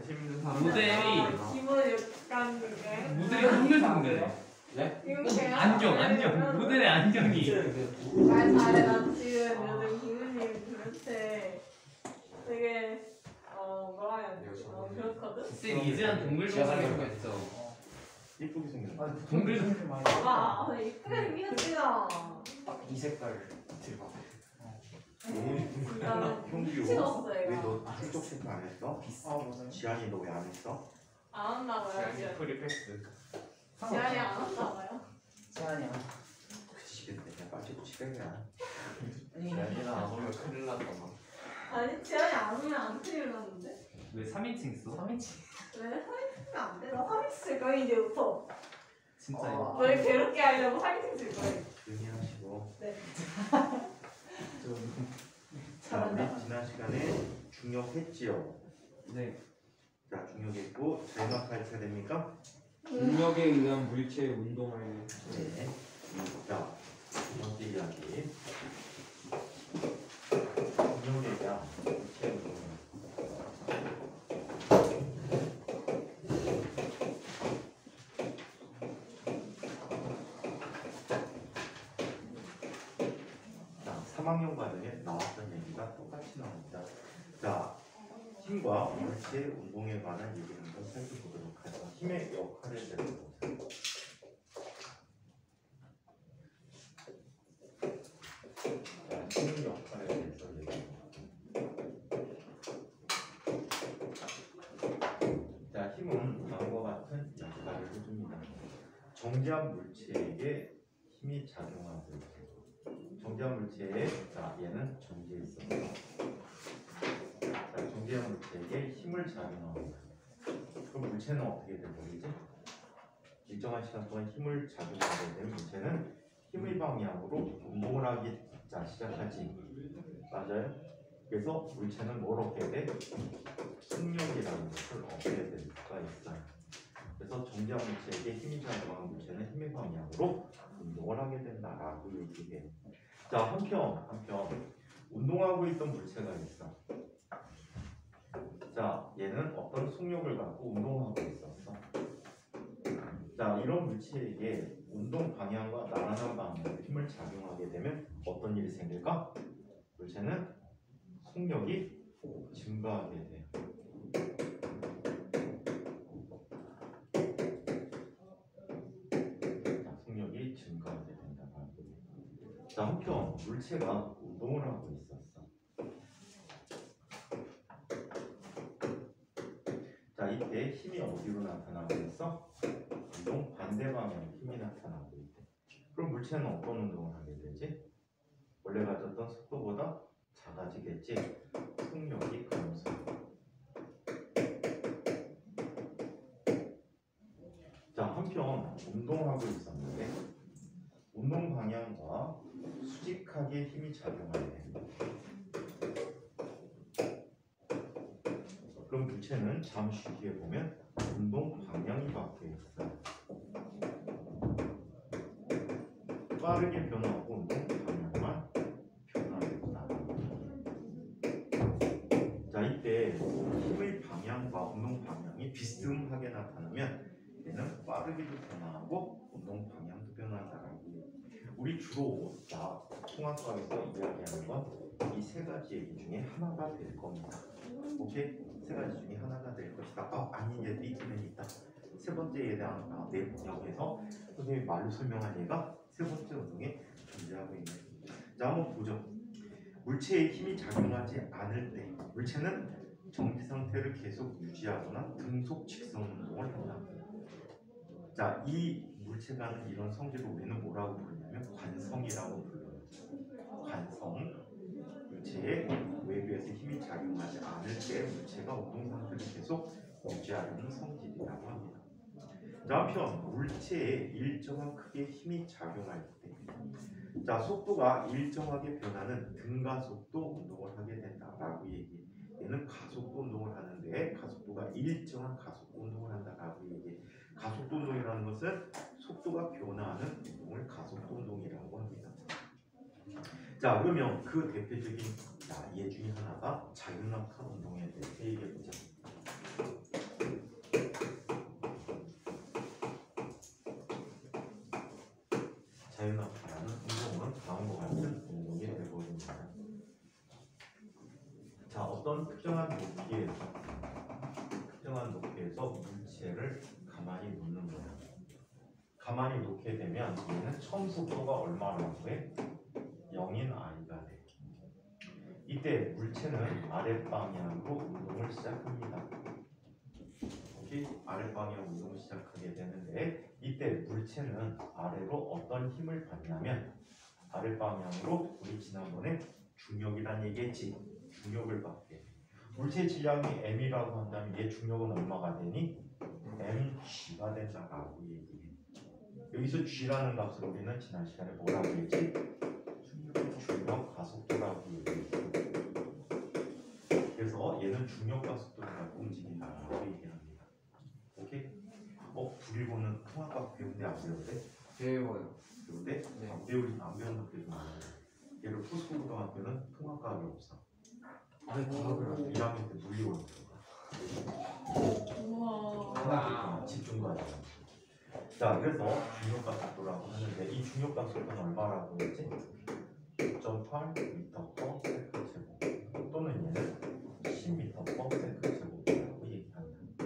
관심 있는 사람. 모델이 기본 약간 그게 모델이 한글인데. 네? 안경 모델의 안경이. 말 잘해. 나 지금 요즘 기분이 그렇대. 되게 뭐라 해야 되지? 그렇거든? 쌤 이제는 동글동글한 했어. 이쁘게 생겼네. 동글동글 많이. 아 이쁘게 생겼지나. 이 색깔 들고. 너무 이쁜 거야. 나는 형규 미치겠어 왜 얘가. 너 한쪽 체크 안 했어? 맞아요. 지한이 너 왜 안 했어? 안 한다고요? 지금. 프리 패스. 지안이 안 한다고요? 제한이야. 그치겠네. 그냥 빠지고 치겠냐. 지한이랑 안 오면 큰일 났다. 아니 지안이 안 오면 안 큰일 났는데? 왜 3인칭 있어? 3인칭. 왜 3인칭 안 돼? 나 3인칭 쓸 거야 이제부터. 진짜 아. 이거. 널 괴롭게 하려고 3인칭 쓸 거야. 조용히 하시고. 네. 자, 우리 지난 시간에 중력했지요. 네. 자, 중력했고 자유막 가르쳐야 됩니까? 중력에 의한 물체의 운동을. 네. 자, 두 번째 이야기. 중력에 의한 물체의 운동. 자, 3학년 과정에 나왔던 얘기가 똑같이 나옵니다. 자, 힘과 물체의 운동에 관한 얘기를 한번 살펴보도록 하죠. 힘의 역할에 대해서 보세요. 자, 힘의 역할에 대해서 자, 힘은 다음과 같은 역할을 해줍니다. 정지한 물체에게 힘이 작용하고 있어요. 정지한 물체에 자, 얘는 정지해 있습니다. 자, 정지한 물체에게 힘을 작용합니다. 그럼 물체는 어떻게 되버리지? 일정한 시간 동안 힘을 작용하게 되면 물체는 힘의 방향으로 운동을 하기 시작하지. 맞아요? 그래서 물체는 뭘 얻게 돼? 승력이라는 것을 얻게 될 수가 있어요. 그래서 정지한 물체에게 힘이 작용하는 물체는 힘의 방향으로 운동을 하게 된다라고 얘기해요. 자, 한편 운동하고 있던 물체가 있어. 자, 얘는 어떤 속력을 갖고 운동하고 있었어. 자, 이런 물체에게 운동 방향과 나란한 방향으로 힘을 작용하게 되면 어떤 일이 생길까? 물체는 속력이 증가하게 돼요. 자, 속력이 증가하게 된다고. 자, 한편 물체가 운동을 하고 있었어. 자, 이때 힘이 어디로 나타나고 있어? 운동 반대 방향에 힘이 나타나고 있대. 그럼 물체는 어떤 운동을 하게 되지? 원래 가졌던 속도보다 작아지겠지? 속력이 감소. 자, 한편 운동하고 있었는데 운동 방향과 수직하게 힘이 작용하네. 그럼 물체는 잠시 뒤에 보면 운동 방향이 바뀌어 있어요. 빠르게 변하고 운동 방향만 변화했다. 자, 이때 힘의 방향과 운동 방향이 비스듬하게 나타나면 얘는 빠르게도 변화하고 운동 방향도 변한다라고 해요. 우리 주로 통합과에서 이야기하는 건 이 세 가지 얘기 중에 하나가 될 겁니다. 오케이? 세 가지 중에 하나가 될 것이다. 아니, 얘도 있기는 있다. 세 번째에 대한 내용에서 선생님이 말로 설명한 얘가 세 번째 운동에 존재하고 있는. 자, 한번 보죠. 물체에 힘이 작용하지 않을 때 물체는 정지 상태를 계속 유지하거나 등속 직선 운동을 한다. 자, 이 물체가 하는 이런 성질을 우리는 뭐라고 부르냐면 관성이라고 불러요. 관성. 물체에 외부에서 힘이 작용하지 않을 때 물체가 운동 상태를 계속 유지하려는 성질이라고 합니다. 자, 한편 물체에 일정한 크기의 힘이 작용할 때, 자, 속도가 일정하게 변하는 등가속도 운동을 하게 된다라고 얘기해. 얘는 가속도 운동을 하는데 가속도가 일정한 가속도 운동을 한다라고 얘기해. 가속도 운동이라는 것은 속도가 변화하는 운동을 가속도 운동이라고 합니다. 자, 그러면 그 대표적인 예 중에 하나가 자유낙하 운동에 대해서 얘기해보자. 자유낙하라는 운동은 다음과 같은 운동이 되어버립니다. 자, 어떤 특정한 높이에서 물체를 가만히 놓는 거야. 가만히 놓게 되면 얘는 처음 속도가 얼마라고 해? 0인 i가 돼. 이때 물체는 아랫방향으로 운동을 시작합니다. 오케이? 아랫방향 운동을 시작하게 되는데 이때 물체는 아래로 어떤 힘을 받냐면 아랫방향으로 우리 지난번에 중력이란 얘기했지. 중력을 받게 돼. 물체의 질량이 m이라고 한다면 얘 중력은 얼마가 되니? mg가 된다라고 얘기해. 여기서 g라는 값을 우리는 지난 시간에 뭐라고 했지? 중력 가속도라고 얘기했어. 그래서 얘는 중력 가속도를 갖고 움직인다라고 얘기합니다. 오케이? 불일고는 통합각 배운데 안 배운데? 배워요. 배운데? 네. 안 배운 학교도 많아요. 얘를 포스코고등학교는 통합각이 없어. 아니 과학을 안 해. 1학년 때 물리고는 들어가. 우와. 집중과정. 자, 그래서 중력가속도라고 하는데 이 중력가속도는 얼마라고 했지? 9.8m/s 제곱 또는 얘는 10m/s 제곱이라고 얘기한다.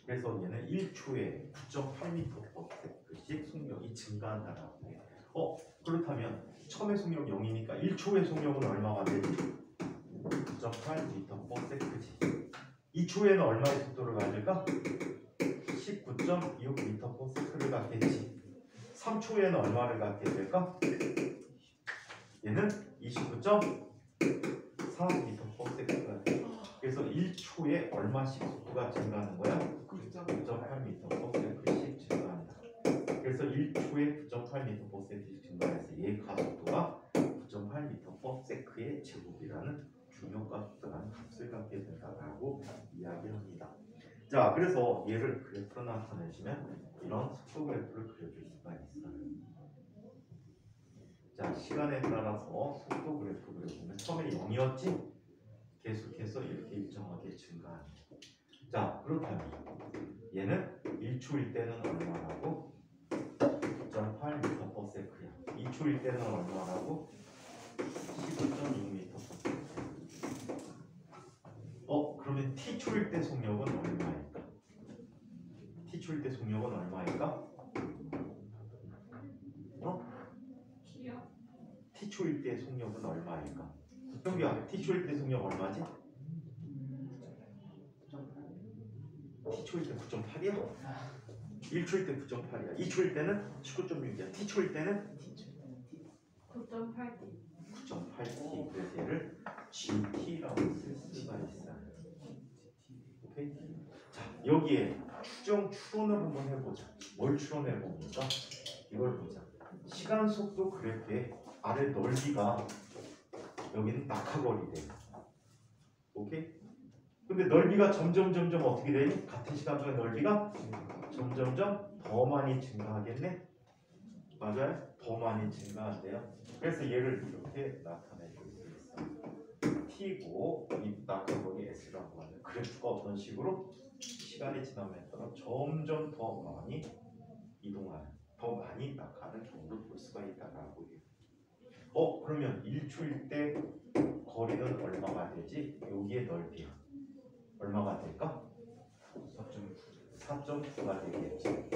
그래서 얘는 1초에 9.8m/s씩 속력이 증가한다라고 해. 그렇다면 처음에 속력 0이니까 1초의 속력은 얼마가 되지? 9.8m/s지. 2초에는 얼마의 속도를 가질까? 19.26m/s를 갖겠지. 3초에는 얼마를 갖게 될까? 얘는 29.4m/s가 돼. 그래서 1초에 얼마씩 속도가 증가하는 거야? 9.8m/s씩 증가한다. 그래서 1초에 9.8m/s씩 증가해서 얘 가속도가 9.8m/s의 제곱이라는 중력가속도라는 값을 갖게 된다라고 이야기합니다. 자, 그래서 얘를 그래프로 나타내시면 이런 속도 그래프를 그려줄 수가 있어요. 자, 시간에 따라서 속도 그래프 그려보면 처음에 0이었지? 계속해서 이렇게 일정하게 증가합니다. 자, 그렇다면 얘는 1초일 때는 얼마라고? 9.8m/s야. 2초일 때는 얼마라고? 19.6m/s. 그러면 t초일 때 속력은 얼마일까? t초일 때 속력은 얼마일까? t초일 때 속력은 얼마일까? 형규야, t초일 때 속력 얼마지? t초일 때 9.8이야? 1초일 때 9.8이야. 2초일 때는 19.6이야. t초일 때는 9.8D. 9.8t. 그래서 얘를 GT라고 쓸 수가 있어요. 오케이? 자, 여기에 추론을 한번 해보자. 뭘 추론해봅니까? 이걸 보자. 시간 속도 그래프의 아래 넓이가 여기는 낙하거리래. 오케이? 근데 넓이가 점점 어떻게 되니? 같은 시간 동안 넓이가 점점 더 많이 증가하겠네? 맞아요? 더 많이 증가한대요. 그래서 얘를 이렇게 나타낼 수 있어요. t고 이 낙하거리 s라고 하는 그래프가 어떤 식으로 시간이 지남에 따라 점점 더 많이 이동하는, 더 많이 낙하하는 경우를 볼 수가 있다라고 해요. 그러면 1초일 때 거리는 얼마가 되지? 여기의 넓이야. 얼마가 될까? 4.9가 되겠지.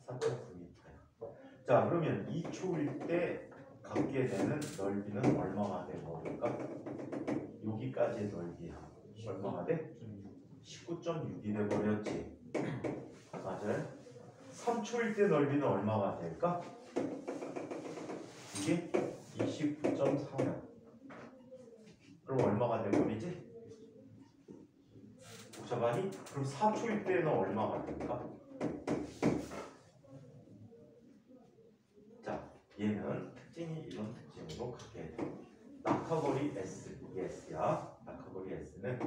4.9m야. 자, 그러면 2초일 때 갖게 되는 넓이는 얼마가 되버릴까? 여기까지의 넓이야. 얼마가 돼? 19.6이 돼버렸지. 맞아요? 3초일 때 넓이는 얼마가 될까? 이게 29.4야. 그럼 얼마가 돼버리지? 복잡하니? 그럼 4초일 때는 얼마가 될까? 자, 얘는 특징이 이런 특징으로 갖게 돼. 낙하거리 S, 이게 S야. 낙하거리 S는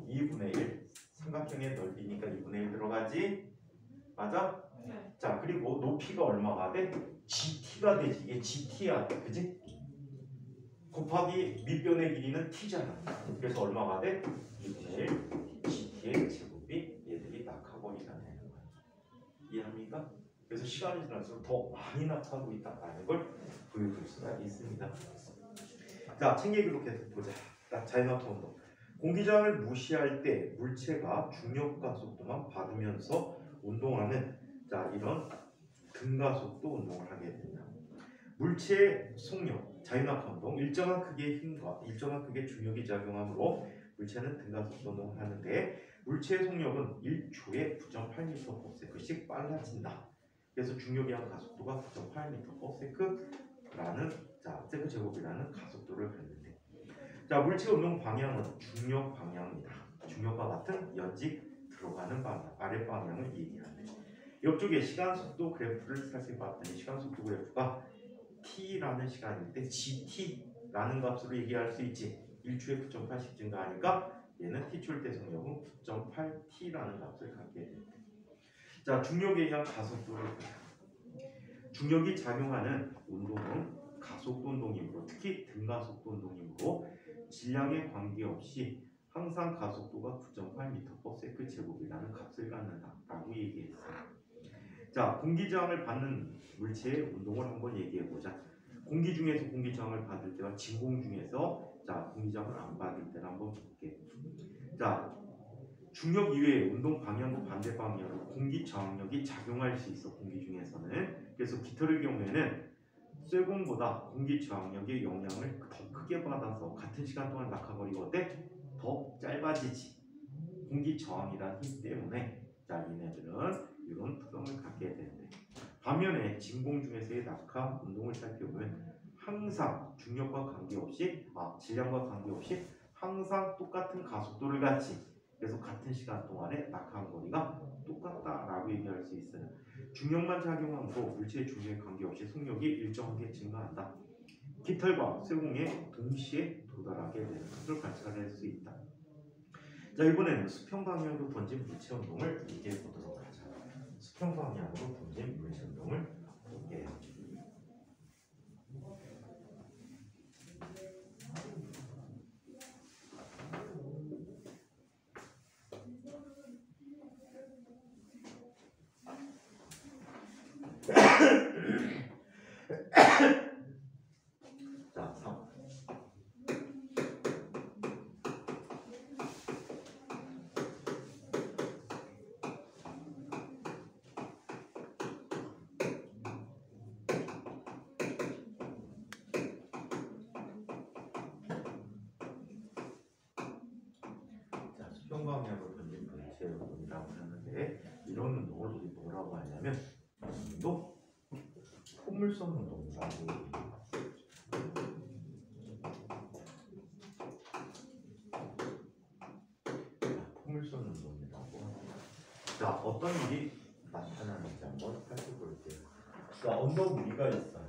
2분의 1. 삼각형의 넓이니까 2분의 1 들어가지? 맞아? 네. 자, 그리고 높이가 얼마가 돼? GT가 되지. 이게 GT야. 그지? 곱하기 밑변의 길이는 T잖아. 그래서 얼마가 돼? 2분의 1 GT의 제곱이 얘들이 낙하거리가 되는 거야. 이해합니까? 그래서 시간이 지날수록 더 많이 낙하하고 있다는 걸 보여줄 수가 있습니다. 자, 책 얘기로 계속 보자. 자이너트 운동. 공기저항을 무시할 때 물체가 중력과 속도만 받으면서 운동하는 이런 등가속도 운동을 하게 됩니다. 물체의 속력, 자유낙하 운동, 일정한 크기의 힘과 일정한 크기의 중력이 작용하므로 물체는 등가속도 운동을 하는데 물체의 속력은 1초에 9.8m/s씩 빨라진다. 그래서 중력에 의한 가속도가 9.8m/s라는 세크 제곱이라는 가속도를 갖는데 물체 운동 방향은 중력 방향이다. 중력과 같은 연직 들어가는 방향, 아래 방향을 얘기하는데 옆쪽에 시간 속도 그래프를 살펴봤더니 시간 속도 그래프가 t라는 시간일 때 gt라는 값으로 얘기할 수 있지. 1초에 9.8씩 증가하니까 얘는 t초일 때 속력은 9.8t라는 값을 갖게 됩니다. 중력에 의한 가속도를 보자. 중력이 작용하는 운동은 가속도 운동이므로 특히 등가속도 운동이므로 질량에 관계없이 항상 가속도가 9.8m/s 제곱이라는 값을 갖는다라고 얘기했어요. 공기저항을 받는 물체의 운동을 한번 얘기해보자. 공기 중에서 공기저항을 받을 때와 진공 중에서 공기저항을 안 받을 때를 한번 볼게. 중력 이외에 운동 방향과 반대 방향으로 공기 저항력이 작용할 수 있어. 공기 중에서는. 그래서 깃털의 경우에는 쇠공보다 공기 저항력의 영향을 더 크게 받아서 같은 시간 동안 낙하거리가 어때? 더 짧아지지. 공기 저항이라는 힘 때문에 얘네들은 이런 특성을 갖게 되는데 반면에 진공 중에서의 낙하 운동을 살펴보면 항상 중력과 관계없이 질량과 관계없이 항상 똑같은 가속도를 갖지. 그래서 같은 시간 동안에 낙하한 거리가 똑같다라고 얘기할 수 있어요. 중력만 작용하므로 물체의 중력에 관계없이 속력이 일정하게 증가한다. 깃털과 쇠공에 동시에 도달하게 되는 것을 관찰할 수 있다. 이번에는 수평 방향으로 던진 물체 운동을 얘기해 보도록 하자. 수평 방향으로 던진 물체 운동을 볼게. 수평 방향으로 던진 물체 운동이라고 하는데 이런 운동을 우리 뭐라고 하냐면 또 포물선 운동이라고 얘기해요. 포물선 운동이라고 합니다. 어떤 일이 나타나는지 한번 살펴볼게요. 언덕 위가 있어요.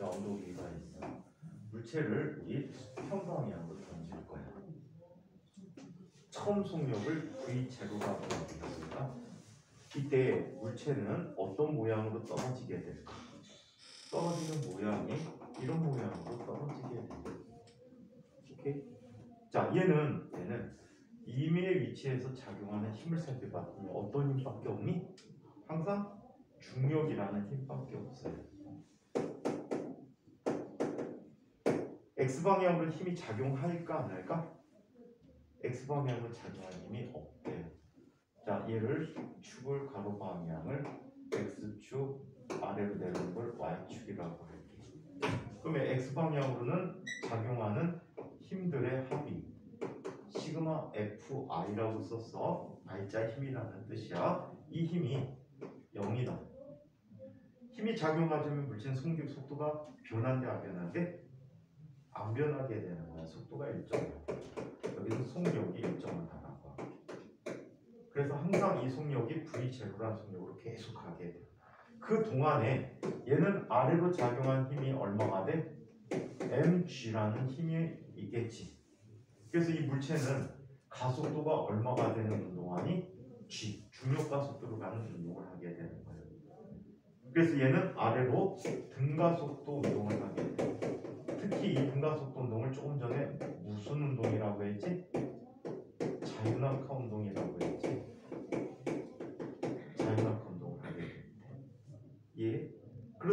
언덕 위가 있어요. 물체를 우리 수평 방향으로 던질 거야. 처음 속력을 V0라고 하겠습니다. 이때 물체는 어떤 모양으로 떨어지게 될까? 떨어지는 모양이 이런 모양으로 떨어지게 됩니다. 오케이? 얘는 임의의 위치에서 작용하는 힘을 살펴봤더니 어떤 힘밖에 없니? 항상 중력이라는 힘밖에 없어요. X방향으로 힘이 작용할까 안 할까? X방향으로 작용하는 힘이 없대요. 얘를 축을 가로 방향을 X축 아래로 내려오는 걸 Y축이라고 할게. 그러면 X방향으로는 작용하는 힘들의 합이 시그마 FI라고 써서 I자 힘이라는 뜻이야. 이 힘이 0이다. 힘이 작용하자면 물체는 속도가 변한대 안 변한대? 안 변하게 되는 거야. 속도가 일정해. 여기서 속력이 일정하다라고. 그래서 항상 이 속력이 V0라는 속력으로 계속하게 돼. 그 동안에 얘는 아래로 작용한 힘이 얼마가 돼? mg라는 힘이 있겠지. 그래서 이 물체는 가속도가 얼마가 되는 동안이 g, 중력 가속도로 가는 운동을 하게 되는 거예요. 그래서 얘는 아래로 등가속도 운동을 하게 돼. 특히 이 등가속도 운동을 조금 전에 무슨 운동이라고 했지? 자유낙하 운동이라고 했지.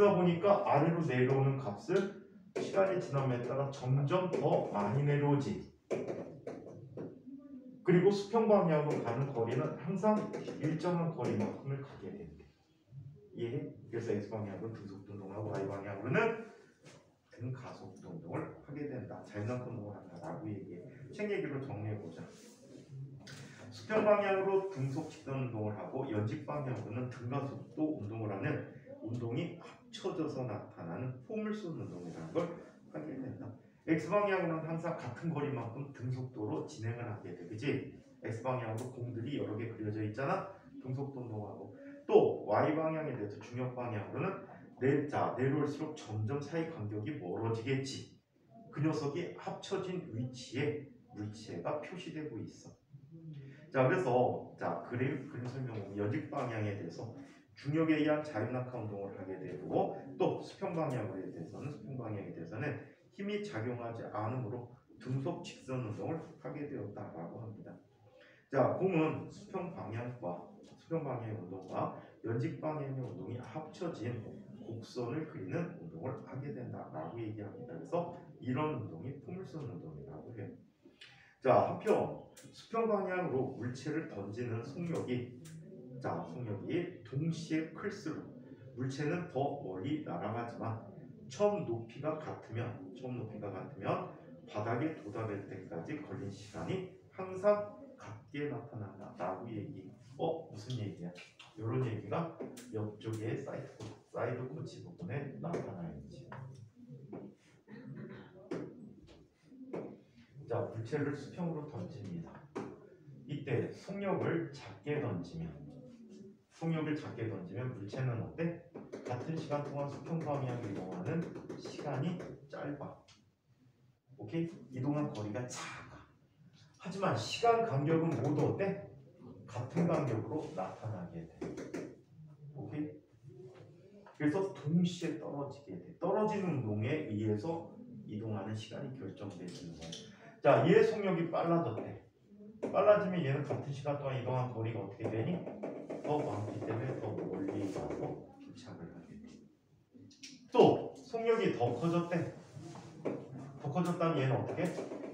그러다 보니까 아래로 내려오는 값을 시간이 지남에 따라 점점 더 많이 내려오지. 그리고 수평 방향으로 가는 거리는 항상 일정한 거리만큼을 가게 된대. 이해해? 그래서 X방향으로는 등속도 운동을 하고 Y방향으로는 등가속도 운동을 하게 된다. 자유낙하 운동을 한다라고 얘기해. 책 얘기로 정리해보자. 수평 방향으로 등속 직선 운동을 하고 연직 방향으로는 등가속도 운동을 하는 운동이 합쳐져서 나타나는 포물선 운동이라는 걸 하게 된다. X방향으로는 항상 같은 거리만큼 등속도로 진행을 하게 돼. 그치? X방향으로 공들이 여러 개 그려져 있잖아? 등속도 운동하고. 또 Y방향에 대해서 중력방향으로는 내려올수록 점점 사이 간격이 멀어지겠지. 그 녀석이 합쳐진 위치에 물체가 표시되고 있어. 자, 그래서 그림 설명 보면 연직 방향에 대해서 중력에 의한 자유낙하 운동을 하게 되고 또 수평 방향에 대해서는 힘이 작용하지 않으므로 등속 직선 운동을 하게 되었다라고 합니다. 자, 공은 수평 방향의 운동과 연직 방향의 운동이 합쳐진 곡선을 그리는 운동을 하게 된다라고 얘기합니다. 그래서 이런 운동이 포물선 운동이라고 해요. 자, 한편 수평 방향으로 물체를 던지는 속력이 동시에 클수록 물체는 더 멀리 날아가지만 처음 높이가 같으면 바닥에 도달할 때까지 걸린 시간이 항상 같게 나타난다라고 얘기. 무슨 얘기야? 이런 얘기가 옆쪽에 사이드 코치 부분에 나타나 있지. 자, 물체를 수평으로 던집니다. 이때 속력을 작게 던지면 물체는 어때? 같은 시간 동안 수평 방향으로 이동하는 시간이 짧아. 오케이? 이동한 거리가 작아. 하지만 시간 간격은 모두 어때? 같은 간격으로 나타나게 돼. 오케이? 그래서 동시에 떨어지게 돼. 떨어지는 운동에 의해서 이동하는 시간이 결정되는 거야. 자, 얘의 속력이 빨라졌대. 빨라지면 얘는 같은 시간 동안 이동한 거리가 어떻게 되니? 더 많기 때문에 더 멀리 가서 도착을 하게 돼. 또 속력이 더 커졌대. 더 커졌다면 얘는 어떻게?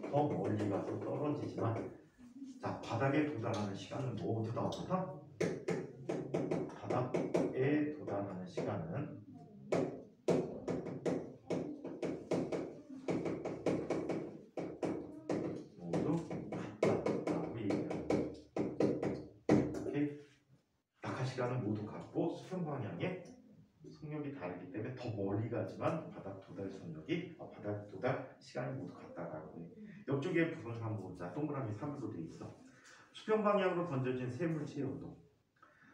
더 멀리 가서 떨어지지만 자, 바닥에 도달하는 시간은 모두 다 어떻다? 바닥에 도달하는 시간은 모두 같다라고 얘기합니다. 오케이? 낙하 시간은 모두 같고 수평 방향의 속력이 다르기 때문에 더 멀리 가지만 바닥 도달 시간이 모두 같다라고 해. 옆쪽에 부분을 한번 보자. 동그라미 3으로 되어 있어. 수평 방향으로 던져진 세 물체의 운동.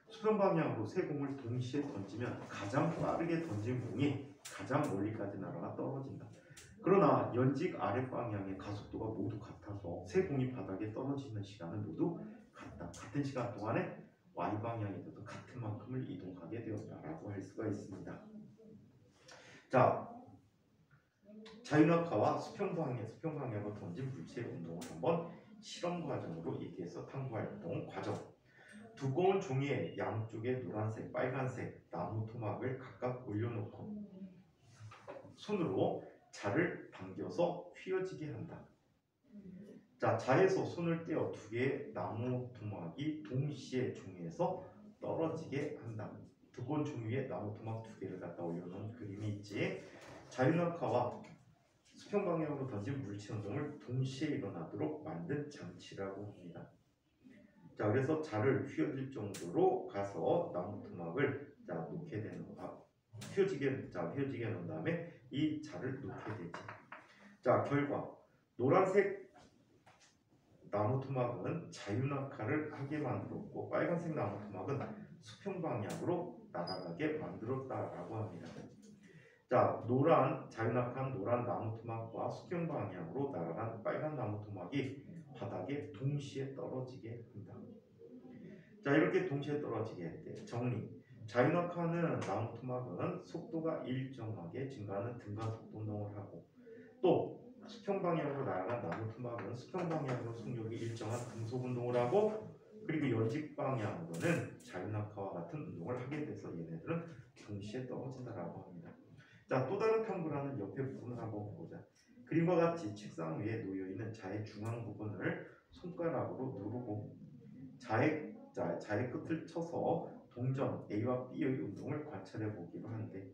수평 방향으로 세 공을 동시에 던지면 가장 빠르게 던진 공이 가장 멀리까지 날아가 떨어진다. 그러나 연직 아래 방향의 가속도가 모두 같아서 세 공이 바닥에 떨어지는 시간은 모두 같다. 같은 시간 동안에 Y 방향에서도 같은 만큼을 이동하게 되었다라고 할 수가 있습니다. 자, 자유낙하와 수평 방향으로 던진 물체의 운동을 한번 실험 과정으로 얘기해서 탐구활동 과정. 두꺼운 종이에 양쪽에 노란색, 빨간색 나무 토막을 각각 올려놓고 손으로 자를 당겨서 휘어지게 한다. 자, 자에서 손을 떼어 두 개의 나무 토막이 동시에 종이에서 떨어지게 한다. 두꺼운 종이 위에 나무 토막 두 개를 갖다 올려놓은 그림이 있지. 자유낙하와 수평 방향으로 던진 물체 운동을 동시에 일어나도록 만든 장치라고 합니다. 자, 그래서 자를 휘어질 정도로 가서 나무 토막을 놓게 되는 휘어지게 놓은 다음에 이 자를 놓게 되지. 자, 결과 노란색 나무 토막은 자유낙하를 하게 만들었고 빨간색 나무 토막은 수평 방향으로 날아가게 만들었다라고 합니다. 자, 자유낙하한 노란 나무 토막과 수평 방향으로 날아간 빨간 나무 토막이 바닥에 동시에 떨어지게 한다. 자, 이렇게 동시에 떨어지게 했대. 정리. 자유낙하는 나무 토막은 속도가 일정하게 증가하는 등가속도 운동을 하고 또 수평 방향으로 날아간 나무 토막은 수평 방향으로 속력이 일정한 등속 운동을 하고 그리고 연직 방향으로는 자유낙하와 같은 운동을 하게 돼서 얘네들은 동시에 떨어진다라고 합니다. 자, 또 다른 탐구라는 옆에 부분을 한번 보자. 그림과 같이 책상 위에 놓여 있는 자의 중앙 부분을 손가락으로 누르고 자의 끝을 쳐서 동전 A와 B의 운동을 관찰해 보기로 하는데,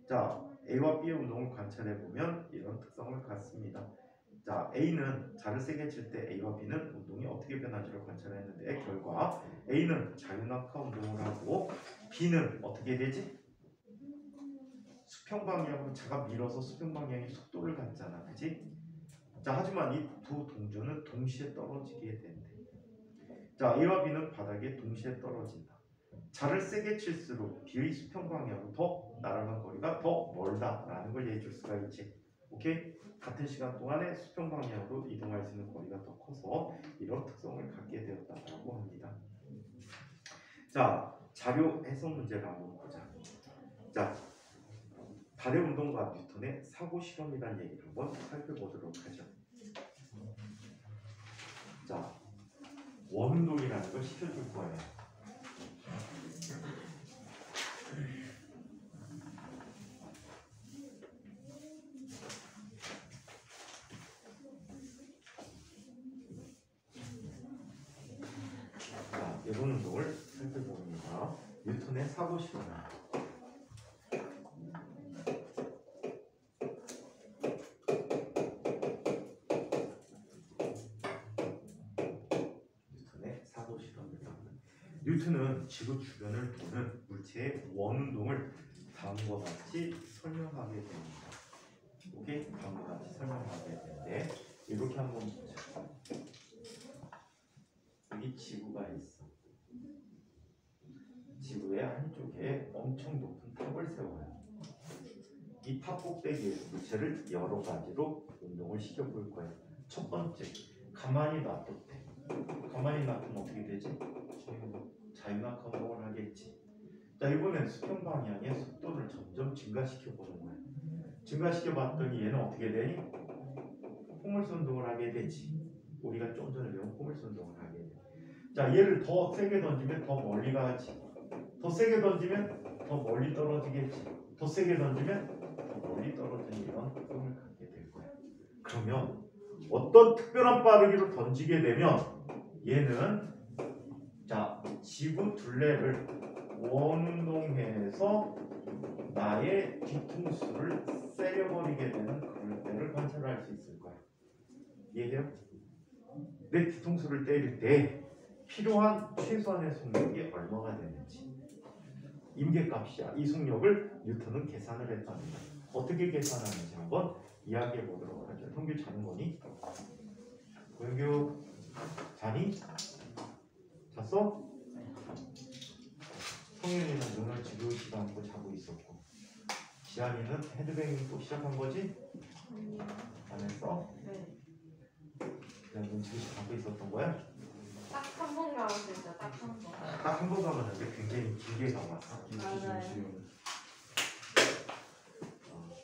자, A와 B의 운동을 관찰해 보면 이런 특성을 갖습니다. 자, A는 자를 세게 칠 때 A와 B는 운동이 어떻게 변하지를 관찰했는데, 결과 A는 자유낙하 운동을 하고 B는 어떻게 되지? 수평 방향으로 자가 밀어서 수평 방향의 속도를 갖잖아, 그지? 자, 하지만 이 두 동전은 동시에 떨어지게 된대. 자, A와 B는 바닥에 동시에 떨어진다. 자를 세게 칠수록 B의 수평 방향으로 더 날아간 거리가 더 멀다라는 걸 얘기해 줄 수가 있지. 오케이? 같은 시간 동안에 수평 방향으로 이동할 수 있는 거리가 더 커서 이런 특성을 갖게 되었다고 합니다. 자, 자료 해석 문제를 한번 보자. 자, 달의 운동과 뉴턴의 사고 실험이라는 얘기를 한번 살펴보도록 하죠. 자, 원운동이라는 걸 시켜줄 거예요. 자, 이번 운동을 살펴봅니다. 뉴턴의 사고 실험. 뉴턴은 지구 주변을 도는 물체의 원운동을 다음과 같이 설명하게 됩니다. 오케이? 다음과 같이 설명하게 되는데, 이렇게 한번 보자. 여기 지구가 있어. 지구의 한쪽에 엄청 높은 탑을 세워요. 이 탑 꼭대기에서 물체를 여러 가지로 운동을 시켜볼 거예요. 첫 번째, 가만히 놔뒀대. 가만히 놔두면 어떻게 되지? 자유낙하 운동을 하겠지. 자, 이번엔 수평 방향의 속도를 점점 증가시켜 보는 거야. 증가시켜 봤더니 얘는 어떻게 되니? 포물선 운동을 하게 되지. 우리가 좀 전에 배운 포물선 운동을 하게 돼. 자, 얘를 더 세게 던지면 더 멀리 가지. 더 세게 던지면 더 멀리 떨어지겠지. 더 세게 던지면 더 멀리 떨어지는 이런 특성을 갖게 될 거야. 그러면 어떤 특별한 빠르기로 던지게 되면 얘는, 자, 지구 둘레를 원운동해서 나의 뒤통수를 세려버리게 되는 그럴 때를 관찰할 수 있을 거야. 이해돼요? 내 뒤통수를 때릴 때 필요한 최소한의 속력이 얼마가 되는지, 임계값이야. 이 속력을 뉴턴은 계산을 했답니다. 어떻게 계산하는지 한번 이야기해 보도록 하죠. 형규 자는 거니? 형규 자니? 잤어? 성윤이는 눈을 지그시도 않고 자고 있었고, 지안이는 헤드뱅잉 또 시작한 거지? 안 했어? 네. 그냥 눈 지그시 자고 있었던 거야? 딱 한 번 가봤을 때 딱 한 번. 딱 한 번 가봤는데 굉장히 길게 가봤어. 맞아요.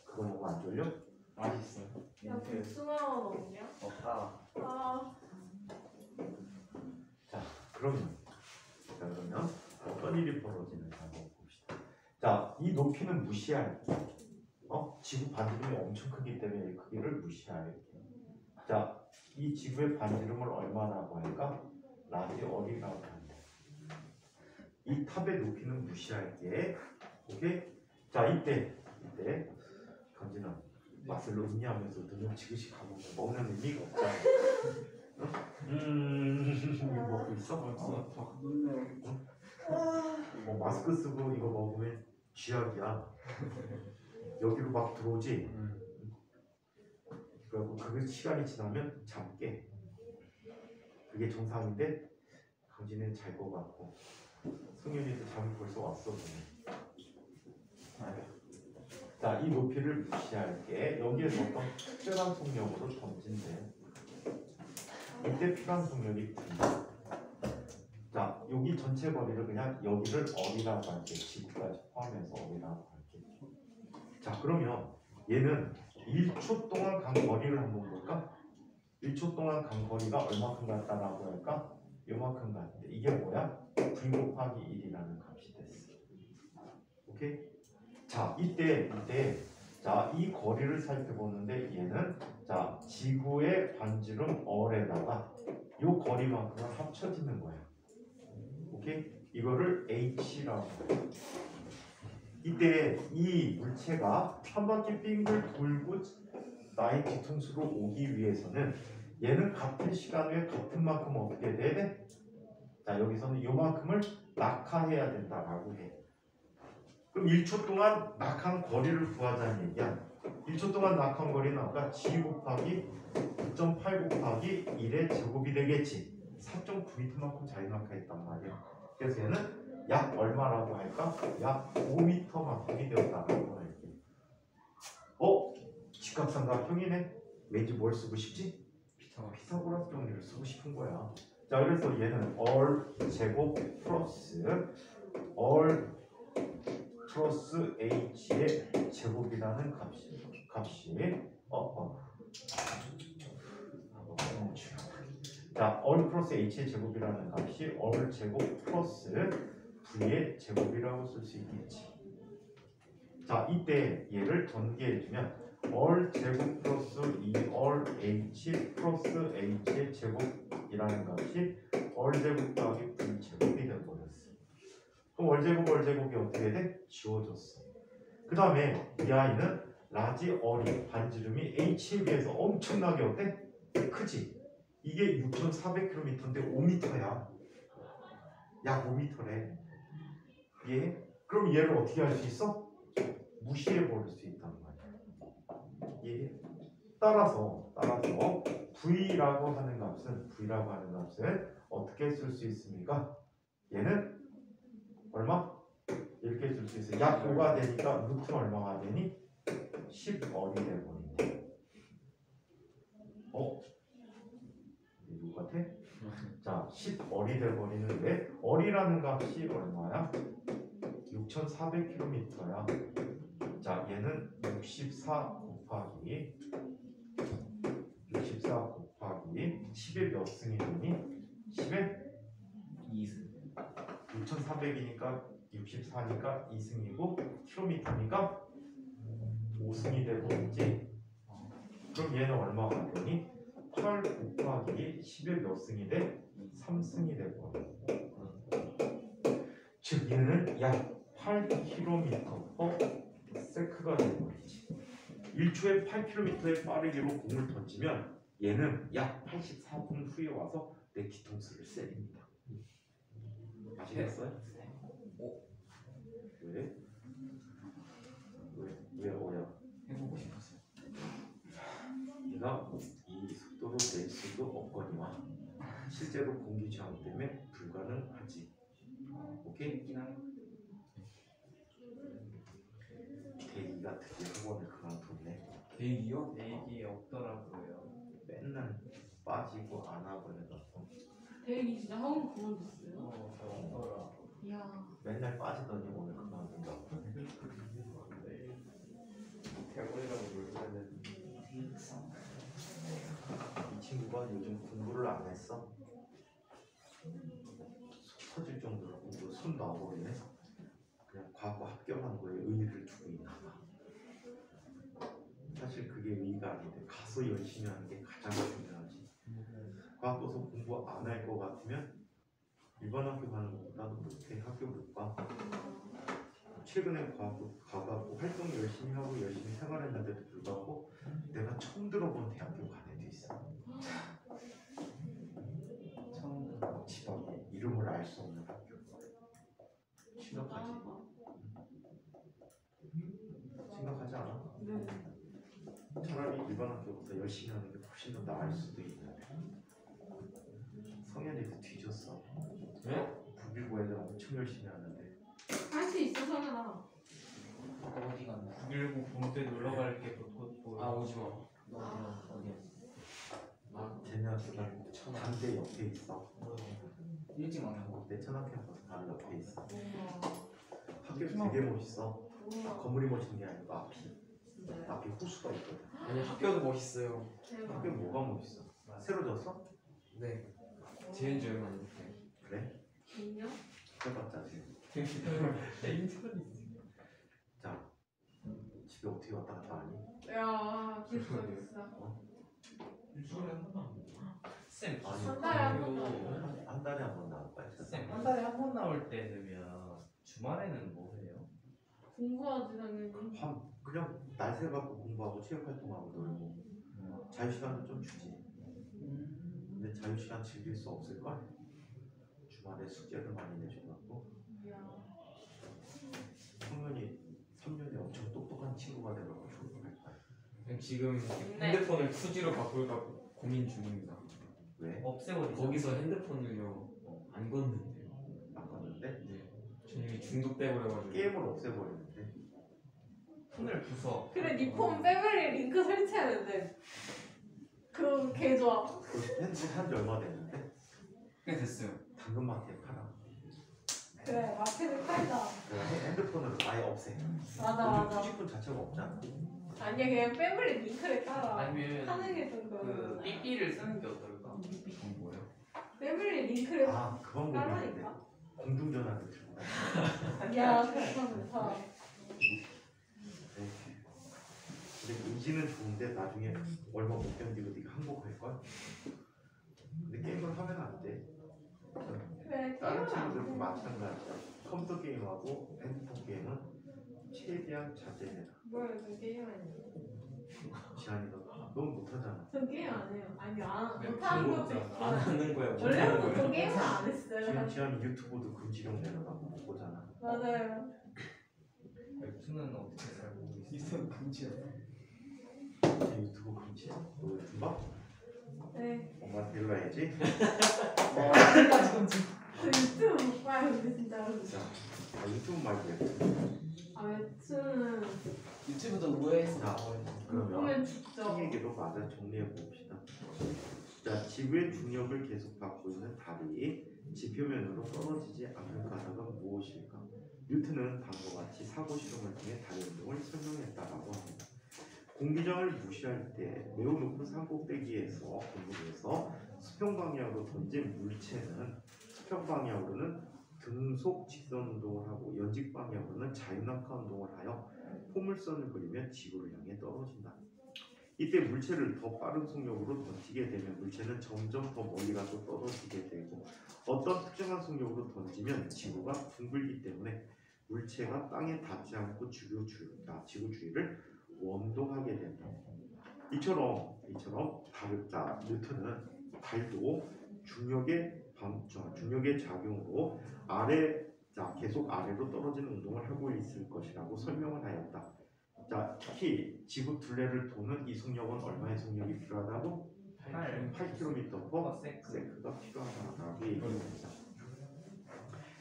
그거 너무 안 졸려? 맛있어. 야, 복숭아만 없냐? 없다. 아, 그러면 어떤 일이 벌어지는지 한번 봅시다. 자, 이 높이는 무시할게. 지구 반지름이 엄청 크기 때문에 이 크기를 무시할게. 자, 이 지구의 반지름을 얼마라고 할까? 라디얼이라고 한다. 이 탑의 높이는 무시할게. 오케이? 자, 이때 강진아, 맛을 음미하면서 눈을 지그시 감으면 먹는 의미가 없잖아. 이거 먹고 있어? 마스크 쓰고 이거 먹으면 쥐약이야. 여기로 막 들어오지. 그리고 그 시간이 지나면 잠 깨. 그게 정상인데 강진이는 잘 것 같고 승윤이도 잠이 벌써 왔어. 자, 이 높이를 무시할게. 여기에서 어떤 특별한 속력으로 던진대. 이때 필요한 속력이 든다. 자, 여기 전체 거리를 그냥 여기를 어리라고 할게. 지구까지 포함해서 어리라고 할게. 자, 그러면 얘는 1초 동안 간 거리를 한번 볼까? 1초 동안 간 거리가 얼마큼 갔다라고 할까? 요만큼 갔대. 이게 뭐야? V 곱하기 1이라는 값이 됐어. 오케이? 자, 이때 자, 이 거리를 살펴보는데 얘는 자, 지구의 반지름 R에다가 요 거리만큼을 합쳐지는 거예요. 오케이? 이거를 H라고 해요. 이때 이 물체가 한 바퀴 빙글 돌고 나의 뒤통수로 오기 위해서는 얘는 같은 시간 후에 같은 만큼 어떻게 돼야 돼? 자, 여기서는 요만큼을 낙하해야 된다라고 해. 그럼 1초 동안 낙한 거리를 구하자는 얘기야. 1초 동안 낙한 거리는 아까 g 곱하기 9.8 곱하기 1의 제곱이 되겠지. 4.9m만큼 잘 낙하했단 말이야. 그래서 얘는 약 얼마라고 할까? 약 5m만큼이 되었다라고 할게. 직각삼각형이네. 왠지 뭘 쓰고 싶지? 피타고라스 정리를 쓰고 싶은 거야. 자, 그래서 얘는 얼 제곱 플러스 얼 플러스 h의 제곱이라는 값이 자, 얼 플러스 h의 제곱이라는 값이 얼 제곱 플러스 v의 제곱이라고 쓸 수 있겠지. 자, 이때 얘를 전개해주면 얼 제곱 플러스 2얼 h 플러스 h의 제곱이라는 값이 얼 제곱 더하기 v 제곱이 되어버렸어. 그럼 월제곱이 어떻게 돼? 지워졌어. 그 다음에 이 아이는 라지 얼이 반지름이 h에 비해서 엄청나게 어때? 크지? 이게 6,400km인데 5m야. 약 5m래. 얘? 그럼 얘를 어떻게 할 수 있어? 무시해버릴 수 있단 말이야. 얘? 따라서 v라고 하는 값은 어떻게 쓸 수 있습니까? 얘는 얼마? 이렇게 쓸 수 있어요. 약 5가 되니까 루트 얼마가 되니? 10얼이 되버린대. 이거 같아? 자, 10얼이 되버리는데 얼이라는 값이 얼마야? 6,400km야. 자, 얘는 64 곱하기 10의 몇 승이 되니? 10의 2승. 6,400이니까 64니까 2승이고 킬로미터니까 5승이 되버리지. 그럼 얘는 얼마가 되니? 8 곱하기 10의 몇 승이 돼? 3승이 되버려. 즉 얘는 약 8km/s가 되버리지. 1초에 8km의 빠르기로 공을 던지면 얘는 약 84분 후에 와서 내 뒤통수를 때립니다. 아시겠어요? 왜? 왜 어려? 해보고 싶었어요. 네가 이 속도로 낼 수도 없거니와 실제로 공기 저항 때문에 불가능하지. 오케이? 대기가 드디어 학원을 그만뒀네. 계획이요? 계획이 없더라고요. 맨날 빠지고 안 하고 해갖고 대기 진짜 학원 그만뒀어요? 저 없더라. 이야. 맨날 빠지더니 오늘 그만둔다고. 대본이라고 모르면은 이 친구가 요즘 공부를 안 했어. 속 터질 정도로 공부를 손 놔버리네. 그냥 과거 합격한 거에 의의를 두고 있나 봐. 사실 그게 의의가 아닌데 가서 열심히 하는 게 가장 중요하지. 과거서 공부 안 할 것 같으면 일반 학교 가는 것보다 못해 학교 못 가. 최근에 가고 활동 열심히 하고 열심히 생활했는데도 불구하고 내가 처음 들어본 대학교 간 애도 있어. 처음 지방에 이름을 알 수 없는 학교. 심각하지? 심각하지 않아? 네. 차라리 일반 학교보다 열심히 하는 게 훨씬 더 나을 수도 있는데 성현이도 뒤졌어. 왜? 국일고 애들 엄청 열심히 하는데 할 수 있어 성현아. 어디 갔나? 919 봄때 놀러 갈게 곧 오지 마. 어디야? 쟤네가 단대 옆에 있어. 일찍 만나고. 내 천학교하고 바로 옆에 있어. 우와. 학교 되게 멋있어. 우와. 건물이 멋있는 게 아니고 앞이 진짜요? 앞이 호수가 있거든. 아니 학교도 멋있어요. 대박. 학교 뭐가 멋있어? 새로 졌어? 네. 지은 지 얼마 안 됐어요. 그래? 인형? 해봤자 지금. 인터넷 자, 집에 어떻게 왔다 갔다 하니? 야 비싸 비싸. 일주일에 한 번도 안 먹어. 쌤, 아니, 한 달에 한 번도 안 기숙사도 한 달에 한 번 나올까? 쌤, 한 달에 한 번 나올 때면 주말에는 뭐 해요? 공부하지 당연히. 그냥 날 새갖고 공부하고 체육활동하고 놀고 자유시간도 좀 주지. 근데 자유시간 즐길 수 없을걸? 주말에 숙제를 많이 내줘갖고 야. 성년이 3년에 엄청 똑똑한 친구가 되려고 졸업할 거야. 지금 힘내. 핸드폰을 2G로 바꿀까 고민 중입니다. 왜? 없애버리죠. 거기서 핸드폰을요 안 걷는데요. 안 갔는데? 네. 전 이미 중독돼 버려가지고. 게임을 없애버리는데 폰을 부숴. 그래 니폰 패밀리 링크 설치해야 돼. 그럼 개 좋아. 그 핸드폰 한지 얼마 됐는데? 꽤 됐어요. 당근마켓 팔아. 그래 마켓을 팔자. 그래, 핸드폰을 아예 없애. 맞아 요즘 맞아. 투지폰 자체가 없잖아. 아니야 그냥 패밀리 링크를 따라. 아니면 하는 게 좀 그 그런. 삐삐를 쓰는 게 어떨까? 이건 뭐예요? 패밀리 링크를 아, 그 방법이 있는데. 따라니까. 공중전화를 들고 다녀. 야 좋다 좋다. 네. 근데 의지는 좋은데 나중에 얼마 못 견디고 네가 항복할걸? 근데 게임을 하면 안 돼. 그래 다른 게임은 안 친구들도 돼. 마찬가지야. 컴퓨터 게임하고 핸드폰 게임은 최대한 자제해라. 뭘 그 게임 아니야? 지한이 넌 못하잖아. 전 게임 안 해요. 아니 안 네, 못하는 것도 중독자. 있고. 안 하는 거야. 못 하는 원래부터 거야. 게임을 안 했어요. 지한이 유튜브도 금지령 내려가고 못 보잖아. 맞아요. 웹툰은 어떻게 잘 보고 있어요? 금지야. 유튜브 금지야? 너 유튜브 봐? 네. 엄마 데려가야지. 저 유튜브 못 봐요 근데 진짜로. 자, 유튜브 말고 웹툰. 아 웹툰은 유튜브도 우회해서 자, 그러면 보면 죽죠. 이 얘기도 마저 정리해 봅시다. 자, 지구의 중력을 계속 받고 있는 달이 지표면으로 떨어지지 않는 가닥은 무엇일까? 뉴턴은 다음과 같이 사고 실험을 통해 달의 운동을 설명했다라고 합니다. 공기장을 무시할 때 매우 높은 산 꼭대기에서 공중에서 수평 방향으로 던진 물체는 수평 방향으로는 등속 직선 운동을 하고 연직 방향으로는 자유낙하 운동을 하여 포물선을 그리며 지구를 향해 떨어진다. 이때 물체를 더 빠른 속력으로 던지게 되면 물체는 점점 더 멀리 가서 떨어지게 되고 어떤 특정한 속력으로 던지면 지구가 둥글기 때문에 물체가 땅에 닿지 않고 지구 주위를 원동하게 된다. 이처럼 뉴턴은 달도 중력의 작용으로 계속 아래로 떨어지는 운동을 하고 있을 것이라고 설명을 하였다. 자, 특히 지구 둘레를 도는 이 속력은 얼마의 속력이 필요하다고? 8km/s가 필요하다라고 얘기합니다.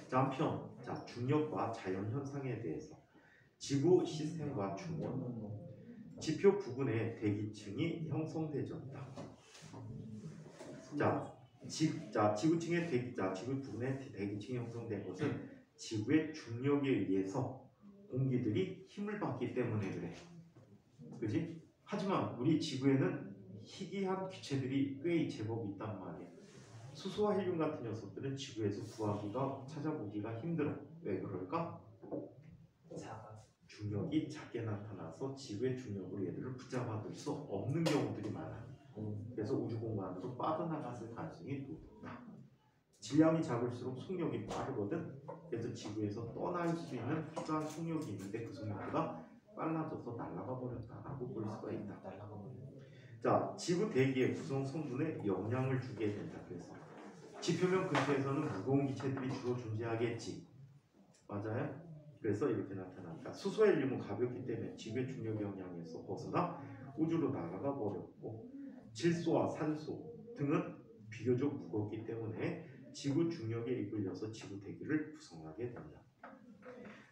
자, 한편 중력과 자연 현상에 대해서 지구 시스템과 중원 지표 부근에 대기층이 형성되졌다. 지구 부근에 대기층이 형성된 것은 지구의 중력에 의해서 공기들이 힘을 받기 때문에 그래. 그지? 하지만 우리 지구에는 희귀한 기체들이 꽤 제법 있단 말이야. 수소와 헬륨 같은 녀석들은 지구에서 찾아보기가 힘들어. 왜 그럴까? 중력이 작게 나타나서 지구의 중력으로 얘들을 붙잡아둘 수 없는 경우들이 많아. 그래서 우주 공간으로 빠져나갔을 가능성이 높다. 질량이 작을수록 속력이 빠르거든. 그래서 지구에서 떠날 수 있는 필요한 속력이 있는데 그 속력보다 빨라져서 날아가 버렸다라고 볼 수가 있다. 자, 지구 대기의 구성 성분에 영향을 주게 된다. 그래서 지표면 근처에서는 무거운 기체들이 주로 존재하겠지. 맞아요? 그래서 이렇게 나타난다. 수소 헬륨은 가볍기 때문에 지구의 중력 영향에서 벗어나 우주로 날아가 버렸고, 질소와 산소 등은 비교적 무겁기 때문에 지구 중력에 이끌려서 지구 대기를 구성하게 된다.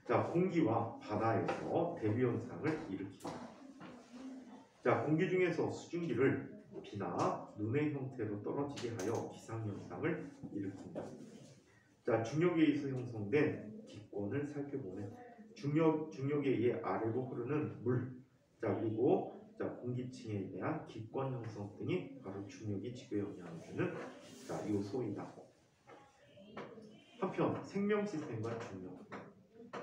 자, 공기와 바다에서 대비 현상을 일으킨다. 자, 공기 중에서 수증기를 비나 눈의 형태로 떨어지게 하여 기상 현상을 일으킨다. 자, 중력에 의해서 형성된 기권을 살펴보면 중력에 의해 아래로 흐르는 물, 그리고 공기층에 대한 기권 형성 등이 바로 중력이 지구에 영향을 주는 요소이다. 한편 생명 시스템과 중력,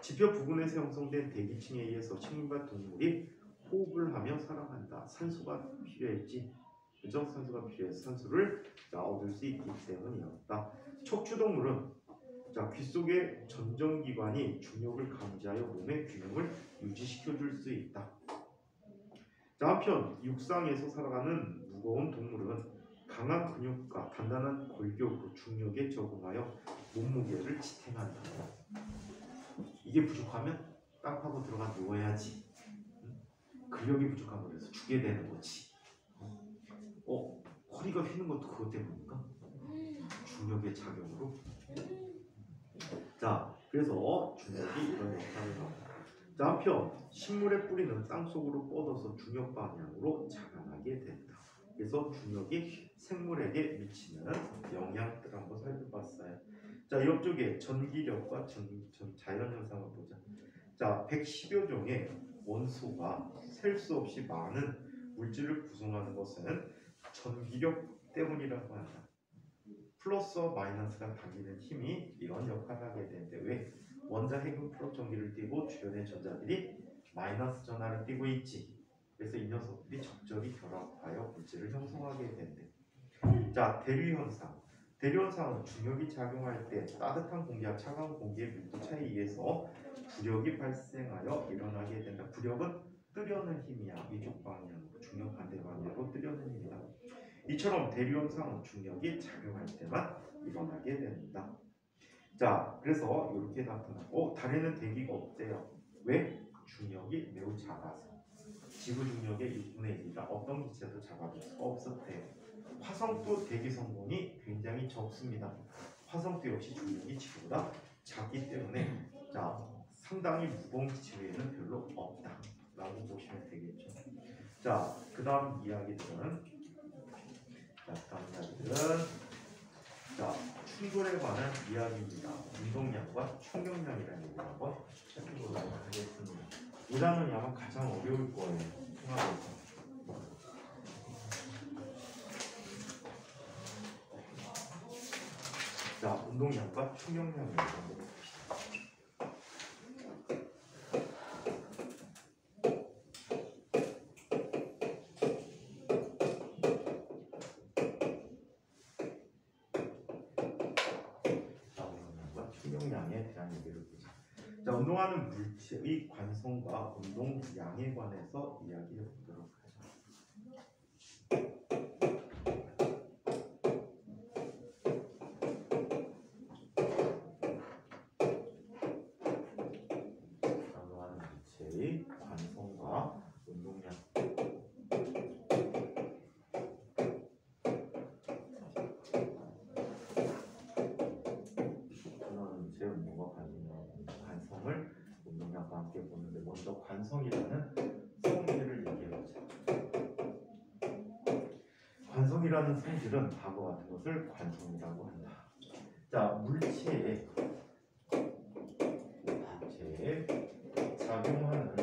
지표 부근에서 형성된 대기층에 의해서 식물과 동물이 호흡을 하며 살아간다. 산소가 필요했지. 그죠? 산소가 필요해서 산소를 얻을 수 있기 때문이었다. 척추동물은 귀 속의 전정기관이 중력을 감지하여 몸의 균형을 유지시켜 줄 수 있다. 한편 육상에서 살아가는 무거운 동물은 강한 근육과 단단한 골격으로 중력에 적응하여 몸무게를 지탱한다. 이게 부족하면 딱 하고 들어가 누워야지. 근력이 부족하면 그래서 죽게 되는 거지. 허리가 휘는 것도 그것 때문입니까? 중력의 작용으로. 그래서 중력이 이런 역할을 합니다. 한편 식물의 뿌리는 땅속으로 뻗어서 중력 방향으로 자라나게 된다. 그래서 중력이 생물에게 미치는 영향들을 한번 살펴봤어요. 이쪽에 전기력과 자연 현상을 보자. 110여 종의 원소가 셀 수 없이 많은 물질을 구성하는 것은 전기력 때문이라고 한다. 플러스와 마이너스가 당기는 힘이 이런 역할을 하게 되는데 왜? 원자핵은 플러스 전기를 띠고 주변의 전자들이 마이너스 전하를 띠고 있지. 그래서 이 녀석들이 적절히 결합하여 물질을 형성하게 된대. 대류현상. 대류현상은 중력이 작용할 때 따뜻한 공기와 차가운 공기의 밀도 차이에 의해서 부력이 발생하여 일어나게 된다. 부력은 뜨려는 힘이야. 이쪽 방향으로 중력 반대 방향으로 뜨려는 힘이다. 이처럼 대류현상은 중력이 작용할 때만 일어나게 된다. 그래서 이렇게 나타나고 달에는 대기가 없대요. 왜? 중력이 매우 작아서. 지구 중력의 6분의 1이라 어떤 기체도 잡아줄 수가 없었대요. 화성도 대기 성분이 굉장히 적습니다. 화성도 역시 중력이 지구보다 작기 때문에 상당히 무거운 기체 외에는 별로 없다라고 보시면 되겠죠. 그 다음 이야기들은 충돌에 관한 이야기입니다. 운동량과 충격량이라는 얘기를 한번 살펴보도록 하겠습니다. 이 단원이 아마 가장 어려울 거예요. 생각해서. 운동량과 충격량을 한번 봅시다. 운동량과 충격량에 대한 얘기를 보자. 운동하는 물체의 관성과 운동량에 관해서 이야기해 보도록 하죠. 운동하는 물체의 관성과 운동량. 운동하는 물체의 운동과 관성을 운동량과 함께 보는데 먼저 관성이라는 성질을 얘기해보자. 관성이라는 성질은 다음과 같은 것을 관성이라고 한다. 물체에 작용하는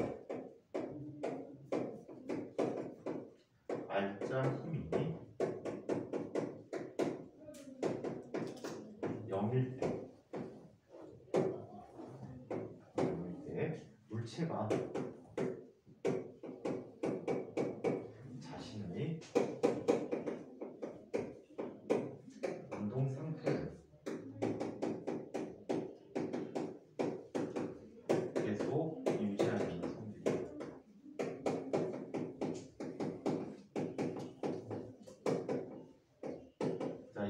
알짜 힘이 0일 때 물체가 자신의 운동 상태를 계속 유지하는 성질이에요.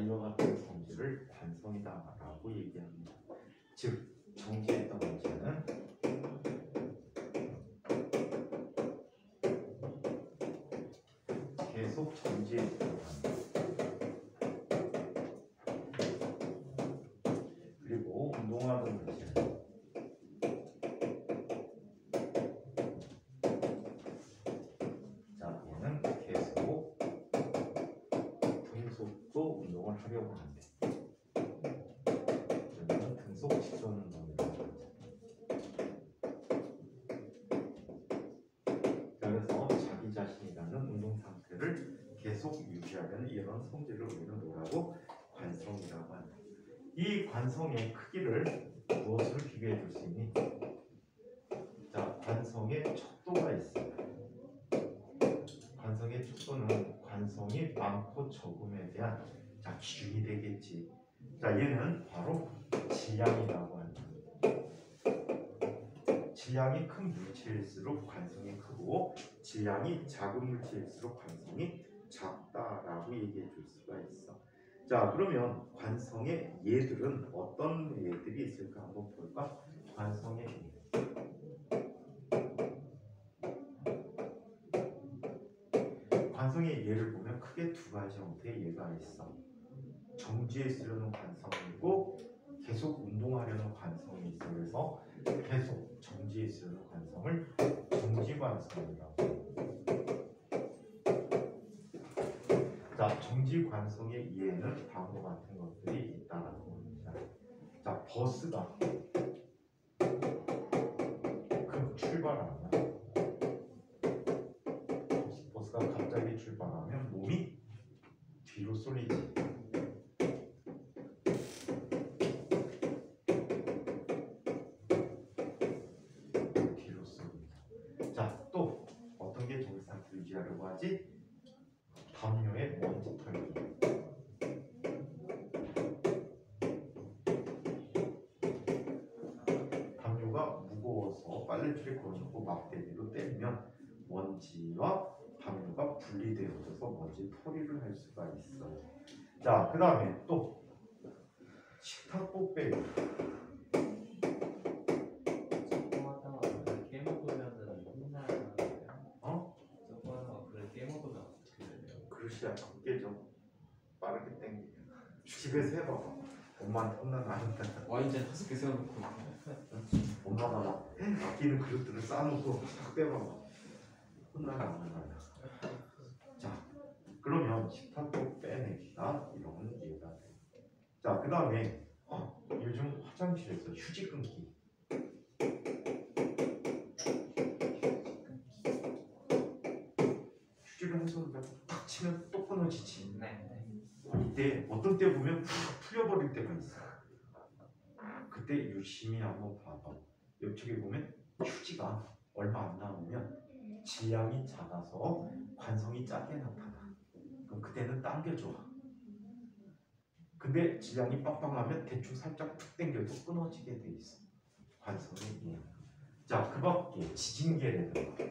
이와 같은 성질을 관성이다라고 얘기합니다. 즉 정지했던 물체는 계속 정지에 들어간다. 그리고 운동하는 물체는 얘는 계속 등속도 운동을 하려고 한대. 여기는 등속 직전 운동이라고 하죠. 그래서 자기 자신이라는 운동 상태를 계속 유지하려는 이런 성질을 우리는 뭐라고? 관성이라고 한다. 이 관성의 크기를 무엇으로 비교해 줄 수 있니? 관성의 척도가 있습니다. 많고 적음에 대한 자 기준이 되겠지. 자 얘는 바로 질량이라고 한다. 질량이 큰 물체일수록 관성이 크고 질량이 작은 물체일수록 관성이 작다라고 얘기해 줄 수가 있어. 자 그러면 관성의 예들은 어떤 예들이 있을까 한번 볼까? 관성의 예. 관성의 예를 보면 크게 두 가지 형태의 예가 있어. 정지에 있으려는 관성이고 계속 운동하려는 관성이 있어. 그래서 계속 정지에 있으려는 관성을 정지관성이라고. 자, 정지관성의 예는 다음과 같은 것들이 있다라는 겁니다. 자, 버스가 급 출발하면 버스가 갑자기 출발하면 몸이 뒤로 쏠리지. 뒤로 쏠립니다. 자, 또 어떤 게 정지 상태 유지하려고 하지? 담요에 먼지 털기. 담요가 무거워서 빨래줄에 걸어놓고 막대기로 때리면 먼지와 담요가 분리되어져서 먼지 털이를 할 수가 있어요. 자, 그 다음에 또 식탁 뽑배기. 저거 하다가 그걸 깨먹으면은 혼나요. 어? 저거 하다가 그걸 깨먹으면 어떻게 돼요? 그릇이 안 깨져. 빠르게 땡기면. 집에서 해봐봐. 엄마한테 혼나면 안 된다. 와인잔 5개 세워놓고 엄마가 막 아끼는 그릇들을 쌓아놓고 탁 빼봐봐. 혼나면 안 혼나요. 자, 그러면 식탁도 빼내기가 이런 예가 돼. 자, 그 다음에 요즘 화장실에서 휴지 끊기. 휴지를 한 손으로 탁 치면 또 끊어지지. 네. 이때 어떤 때 보면 푹 풀려버릴 때가 있어. 그때 유심히 한번 봐봐. 옆쪽에 보면 휴지가 얼마 안 남으면 질량이 작아서 관성이 작게 나타나. 그럼 그때는 당겨줘. 근데 질량이 빵빵하면 대충 살짝 툭 당겨도 끊어지게 돼 있어. 관성이 예. 자, 그 밖에 지진계라든가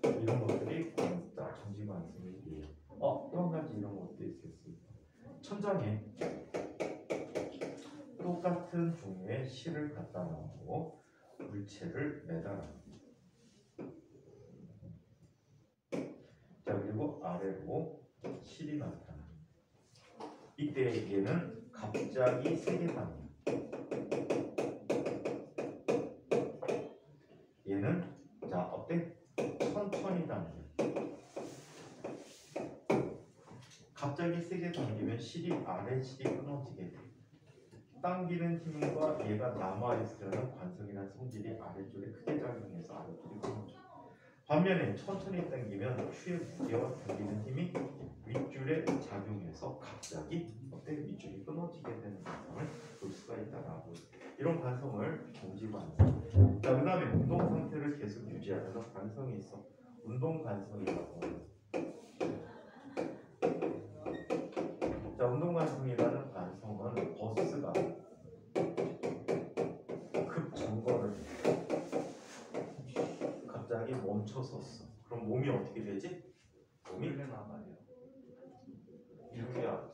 이런 것들이 정지 관성이 예. 또 한 가지 이런 것도 있겠습니다. 천장에 똑같은 종류의 실을 갖다 놓고 물체를 매달아. 자, 그리고 아래로 실이 나타나. 이때 얘는 갑자기 세게 당겨. 얘는 자 어때? 천천히 당겨. 갑자기 세게 당기면 실이 아래 실이 끊어지게 돼. 당기는 힘과 얘가 남아있으려는 관성이라는 성질이 아래쪽에 크게 작용해서 아래쪽이 끊어져. 반면에 천천히 당기면 추의 무게와 당기는 힘이 윗줄에 작용해서 갑자기 어때? 윗줄이 끊어지게 되는 관성을 볼 수가 있다라고. 이런 관성을 정지 관성. 자, 그 다음에 운동 상태를 계속 유지하는 관성이 있어. 운동 관성이라고 해요. 자, 운동 관성이라는 관성은 버스가 급 점거를 갑자기 멈춰섰어. 그럼 몸이 어떻게 되지? 몸이 원래 나가요. 이렇게야.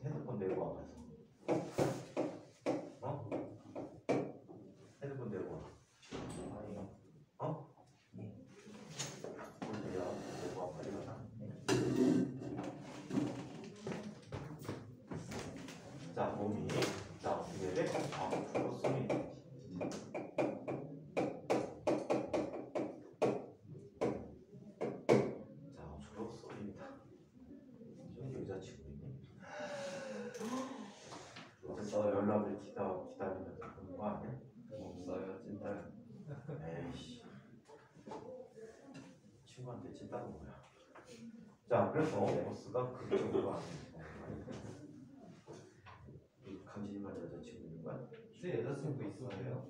핸드폰 내고 와가서. 핸드폰 내고 와. 내가 내고 와. 빨리 가자. 자, 몸이 자 어떻게 돼? 앞으로 쏘니. 자, 앞으로 쏘입니다. 좀 여자친구 있니? 어쨌든 연락을 기다리면서 보는 거 아니야? 없어요, 진짜. 에이씨. 친구한테 찐따는 뭐야? 자, 그래서 버스가 그쪽으로 안 돼. 강진이만 여자친구 있는 거야? 제 여자친구 있어요?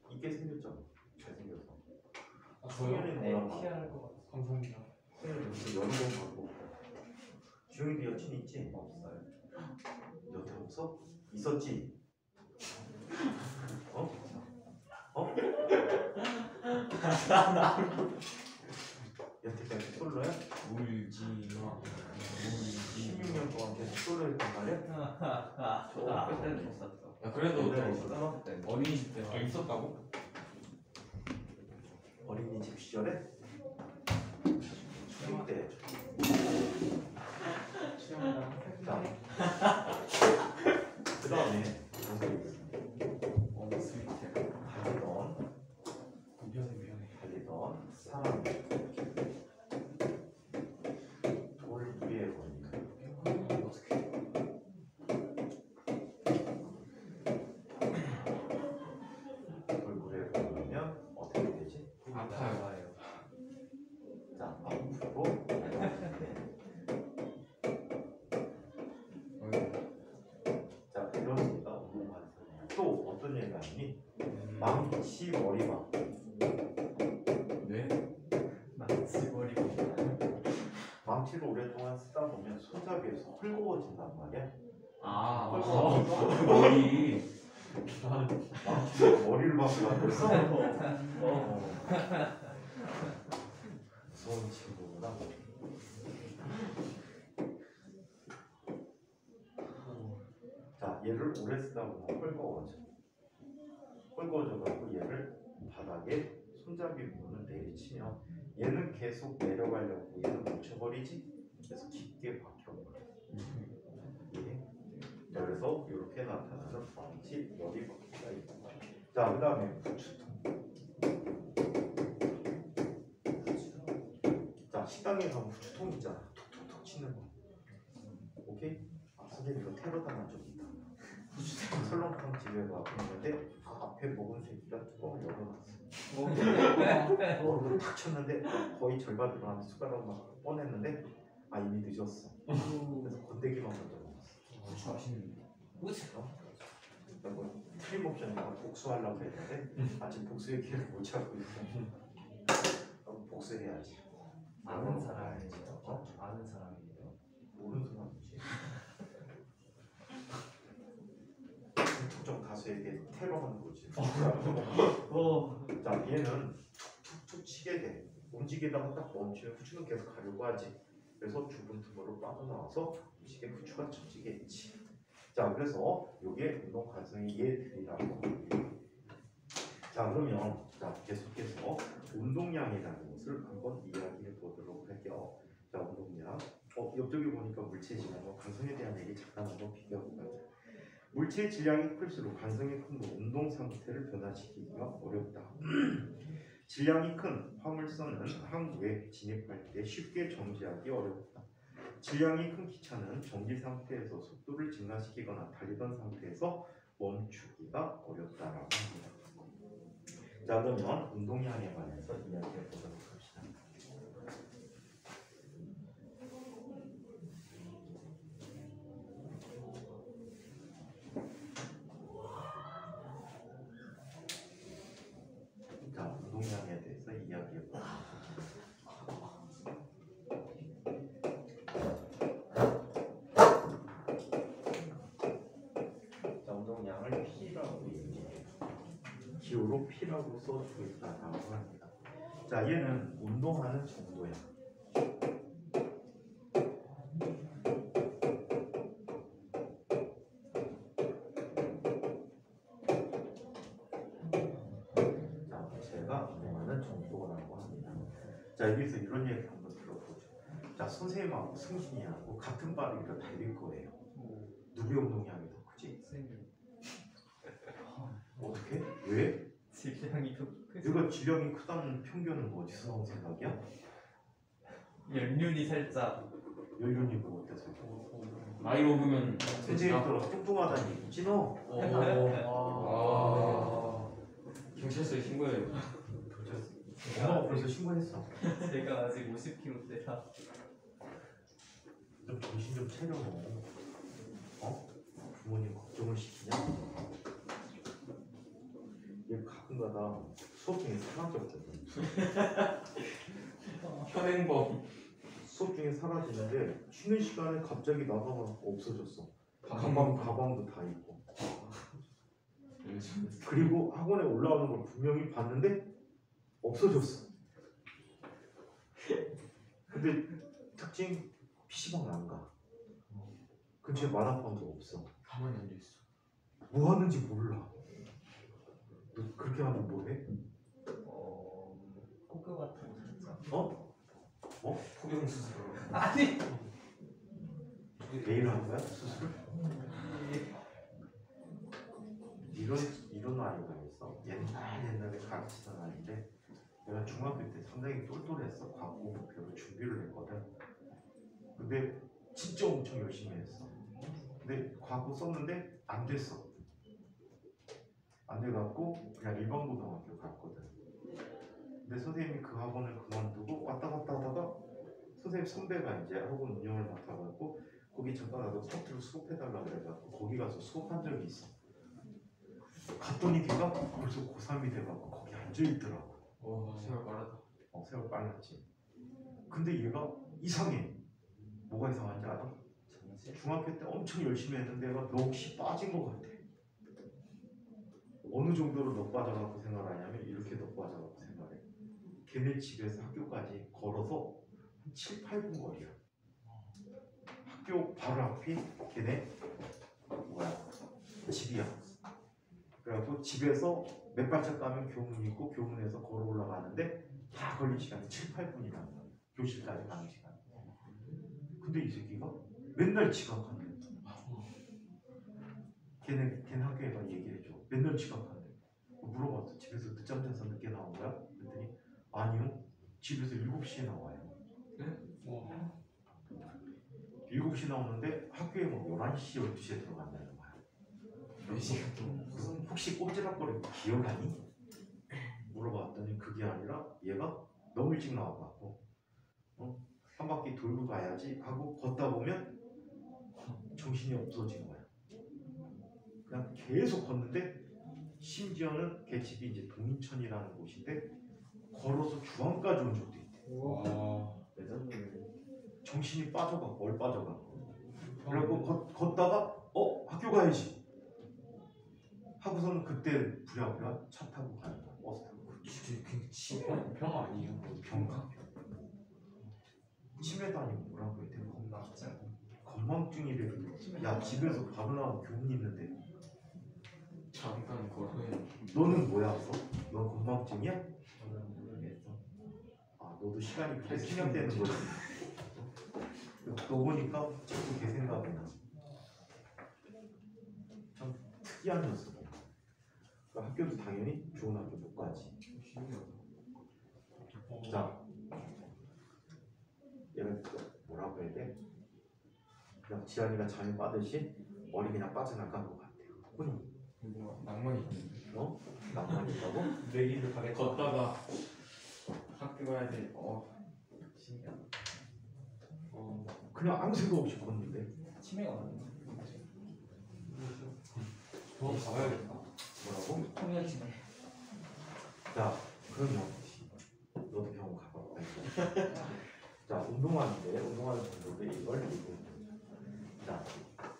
있게 생겼잖아. 잘생겨서. 저요? 승현이는 네, 뭐랑 봐? 피할 것 같아. 감사합니다. 승현이 무슨 여러 번 받고. 지용이도 여친 있지? 없어요. 여태 없어? 있었지? 어? 어? 여태까지 솔로야? 울지마. 16년 동안 계속 솔로였단 말이야? 저 그때는 있었죠. 야 그래도 옛날에 좀 있었어? 어린이집 때 있었다고? 어린이집 시절에? 초딩 때. 자, 그 다음에 스위트. 달리던 사람 돌 위에 걸리는 돌 위에 걸리면 어떻게 되지? 아파요. 자, 앞으로 자, 이런 얘기가 운동관성이야. 또 어떤 얘기가 있니? 망치 머리가 네? 망치버리고. 망치를 오랫동안 쓰다 보면 손잡이에서 헐거워진단 말이야. 그 머리. 망치로 머리를 박으라고 무서운 친구구나. 자, 얘를 오래 쓰다 보면 헐거워져. 헐거워져가지고 얘를 바닥에 손잡이 부분을 내리치면 얘는 계속 내려가려고 얘는 멈춰버리지. 그래서 깊게 박혀버려. 이게. 자, 그래서 이렇게 나타나는 망치 머리 박기가 있다. 자, 그 다음에 부추통. 자, 식당에 가면 부추통 있잖아. 톡톡톡 치는 거. 오케이? 아, 선생님 이거 테러 당한 적 있다. 설렁탕 집에 가 있는데 앞에 먹은 새끼가 뚜껑을 열어놨어. 얼굴을 탁 쳤는데 거의 절반 들어가면 숟가락 막 꺼냈는데 아 이미 늦었어. 그래서 건더기만 먼저 먹었어. 고추 맛있는데. 그리고 틀림없이 내가 복수하려고 했는데 아직 복수의 기회를 못 잡고 있어. 그럼 복수해야지. 아는 사람이에요. 아는 사람이에요. 모르는 사람이지. 특정 가수에게 테러하는 거지. 자, 얘는 툭툭툭 치게 돼. 움직이다가 딱 멈추면 후추는 계속 가려고 하지. 그래서 좁은 틈으로 빠져나와서 음식에 후추가 쳐지겠지. 자, 그래서 이게 운동 가능성의 예들이라고 합니다. 자, 그러면 자 계속해서 운동량이라는 것을 한번 이야기해 보도록 할게요. 자, 운동량. 옆쪽에 보니까 물체의 질량과 관성에 대한 얘기 잠깐 한번 비교하고 가자. 물체의 질량이 클수록 관성이 큰 운동 상태를 변화시키기가 어렵다. 질량이 큰 화물선은 항구에 진입할 때 쉽게 정지하기 어렵다. 질량이 큰 기차는 정지 상태에서 속도를 증가시키거나 달리던 상태에서 멈추기가 어렵다라고 합니다. 자, 그러면 운동량에 관해서 이야기해 보도록 합시다. 자, 운동량에 대해서 이야기해 보도록 합시다. 자, 운동량을 P라고 얘기해요. 기호로 P라고 써주고 있다고 합니다. 자, 얘는 운동하는 정도야. 자, 제가 운동하는 정도라고 합니다. 자, 여기서 이런 얘기 한번 들어보죠. 자, 선생님하고 승진이하고 같은 빠르기로 달릴 거예요. 누구의 운동량이 더 크지? 선생님. 어떻게? 왜? 질량이 더 크죠. 내가 질량이 크다는 편견은 어디서 나온 생각이야? 연륜이 살짝. 연륜이 뭐 어때서? 나이 먹으면 선생님처럼 뚱뚱하다는 얘기지 너? 경찰서에 신고해요. 엄마가 벌써 신고했어. 제가 아직 50kg대라. 좀 정신 좀 차려. 부모님 걱정을 시키냐? 얘 가끔가다 수업 중에 사라졌거든. 현행범. 수업 중에 사라지는데 쉬는 시간에 갑자기 나가면 없어졌어. 가방도 다 있고. 그리고 학원에 올라오는 걸 분명히 봤는데 없어졌어. 근데 특징 PC방 안 가. 근처에 만화방도 없어. 가만히 앉아 있어. 뭐 하는지 몰라. 너 그렇게 하면 뭐 해? 코크 같은 거 살짝. 어? 포경 스스로. 아니. 내일 하는 거야? 수술? 이런 아이가 있어. 옛날에 가르치던 아이인데 내가 중학교 때 상당히 똘똘했어. 과목 목표로 준비를 했거든. 근데 진짜 엄청 열심히 했어. 근데 과거 썼는데 안 됐어. 안 돼갖고 그냥 일반고등학교 갔거든. 근데 선생님이 그 학원을 그만두고 왔다 갔다 하다가 선생님 선배가 이제 학원 운영을 맡아갖고 거기 잠깐 나도 파트로 수업해달라 그래갖고 거기 가서 수업한 적이 있어. 갔더니 걔가 벌써 고3이 돼갖고 거기 앉아있더라고. 세월 빠르다. 세월 빨랐지. 근데 얘가 이상해. 뭐가 이상한지 알아? 중학교 때 엄청 열심히 했는데 얘가 넋이 빠진 것 같아. 어느 정도로 넋 빠져갖고 생활하냐면 이렇게 넋 빠져갖고 생활해. 걔네 집에서 학교까지 걸어서 한 7, 8분 거리야. 학교 바로 앞이 걔네 집이야. 그래갖고 집에서 몇 발짝 가면 교문이 있고 교문에서 걸어 올라가는데 다 걸린 시간이 7, 8분이란 말이야. 교실까지 가는 시간. 근데 이 새끼가 맨날 지각한대. 걔네 학교에 막 얘기해줘. 맨날 지각한대. 물어봤어. 집에서 늦잠 자서 늦게 나온 거야? 그랬더니 아니요. 집에서 7시에 나와요. 네? 7시 나오는데 학교에 뭐 11시, 12시에 들어간다는 거야. 4시간 동안. 혹시 꼼지락거리고 기억하니? 물어봤더니 그게 아니라 얘가 너무 일찍 나와갖고 한 바퀴 돌고 가야지 하고 걷다 보면 정신이 없어진 거야. 그냥 계속 걷는데 심지어는 걔 집이 이제 동인천이라는 곳인데 걸어서 주황까지 온 적도 있대. 와. 정신이 빠져갖고 얼 빠져갖고 그래갖고 걷다가 학교 가야지 하고서는 그때 부랴부랴 차 타고 가는 거야. 버스 타고. 진짜 그 병 아니에요? 병가. 치매도 아니고 뭐라고 해야 돼? 건망증이래. 야 집에서 바로 나온 교훈 있는데 잠깐 걸어야. 너는 뭐야? 넌 건망증이야? 아 너도 시간이 그렇게 생각되는 거지. 너 보니까 자꾸 걔 생각이 나. 참 특이한 녀석이야. 학교도 당연히 좋은 학교 못 가지. 자, 얘는 뭐라고 해야 돼? 그냥 지안이가 잠이 빠듯이 머리 그냥 빠져나간 것 같아요. 혼이. 낭만이 있는데. 낭만이 있다고? 내기를 가게 걷다가 학교 가야 돼. 신기하다. 그냥 아무 생각 없이 걷는데. 치매가 왔네. 병원 가봐야겠다. 뭐라고? 통역 치매. 자, 그러면 너도 병원 가봐. 자, 운동하는 정도로 이걸 얘기해. 자,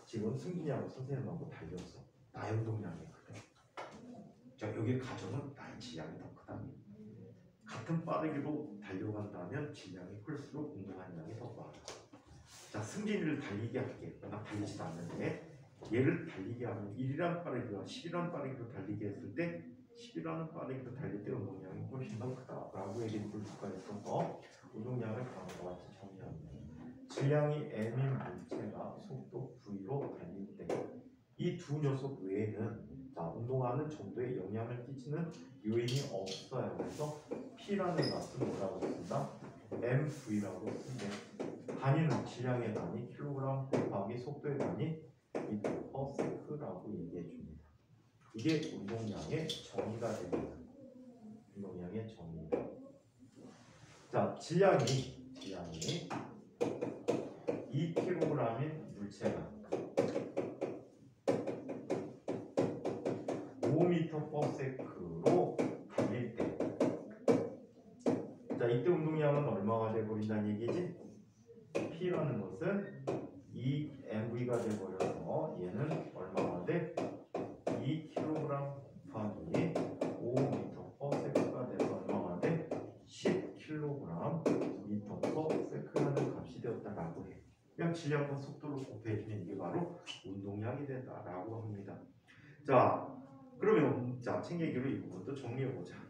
지금 승진이하고 선생님하고 달렸어. 나의 운동량이 크대. 자, 여기 가정은 나의 질량이 더 크다. 같은 빠르기로 달려간다면 질량이 클수록 운동하는 양이 더 많아. 자, 승진이를 달리게 할게. 나 달리지도 않는데 얘를 달리게 하면 1이라는 빠르기와 10이라는 빠르기로 달리게 했을 때 10이라는 빠르기로 달릴 때 운동량이 훨씬 더 크다라고 얘기를 볼 수가 있어서 운동량을 다음과 같이 정리합니다. 질량이 m인 물체가 속도 v로 달릴 때 이 두 녀석 외에는 자, 운동하는 정도에 영향을 끼치는 요인이 없어요. 그래서 P라는 값은 뭐라고 쓴다? MV라고 쓰는데 단위는 질량의 단위 킬로그램 곱하기 속도의 단위 미터 퍼 세크라고 얘기해 줍니다. 이게 운동량의 정의가 됩니다. 운동량의 정의. 자, 질량이 2kg인 물체가 5m/s로 달릴 때, 자 이때 운동량은 얼마가 돼버린다는 얘기지? P라는 것은 2mv가 돼버려서 얘는 얼마가 돼? 2kg 곱하기 5m/s가 돼서 얼마가 돼? 10kg m/s라는 값이 되었다라고 해. 그냥 질량과 속도를 곱해주면 이게 바로 운동량이 된다라고 합니다. 자, 그러면 자 챙기기로 이 부분도 정리해보자.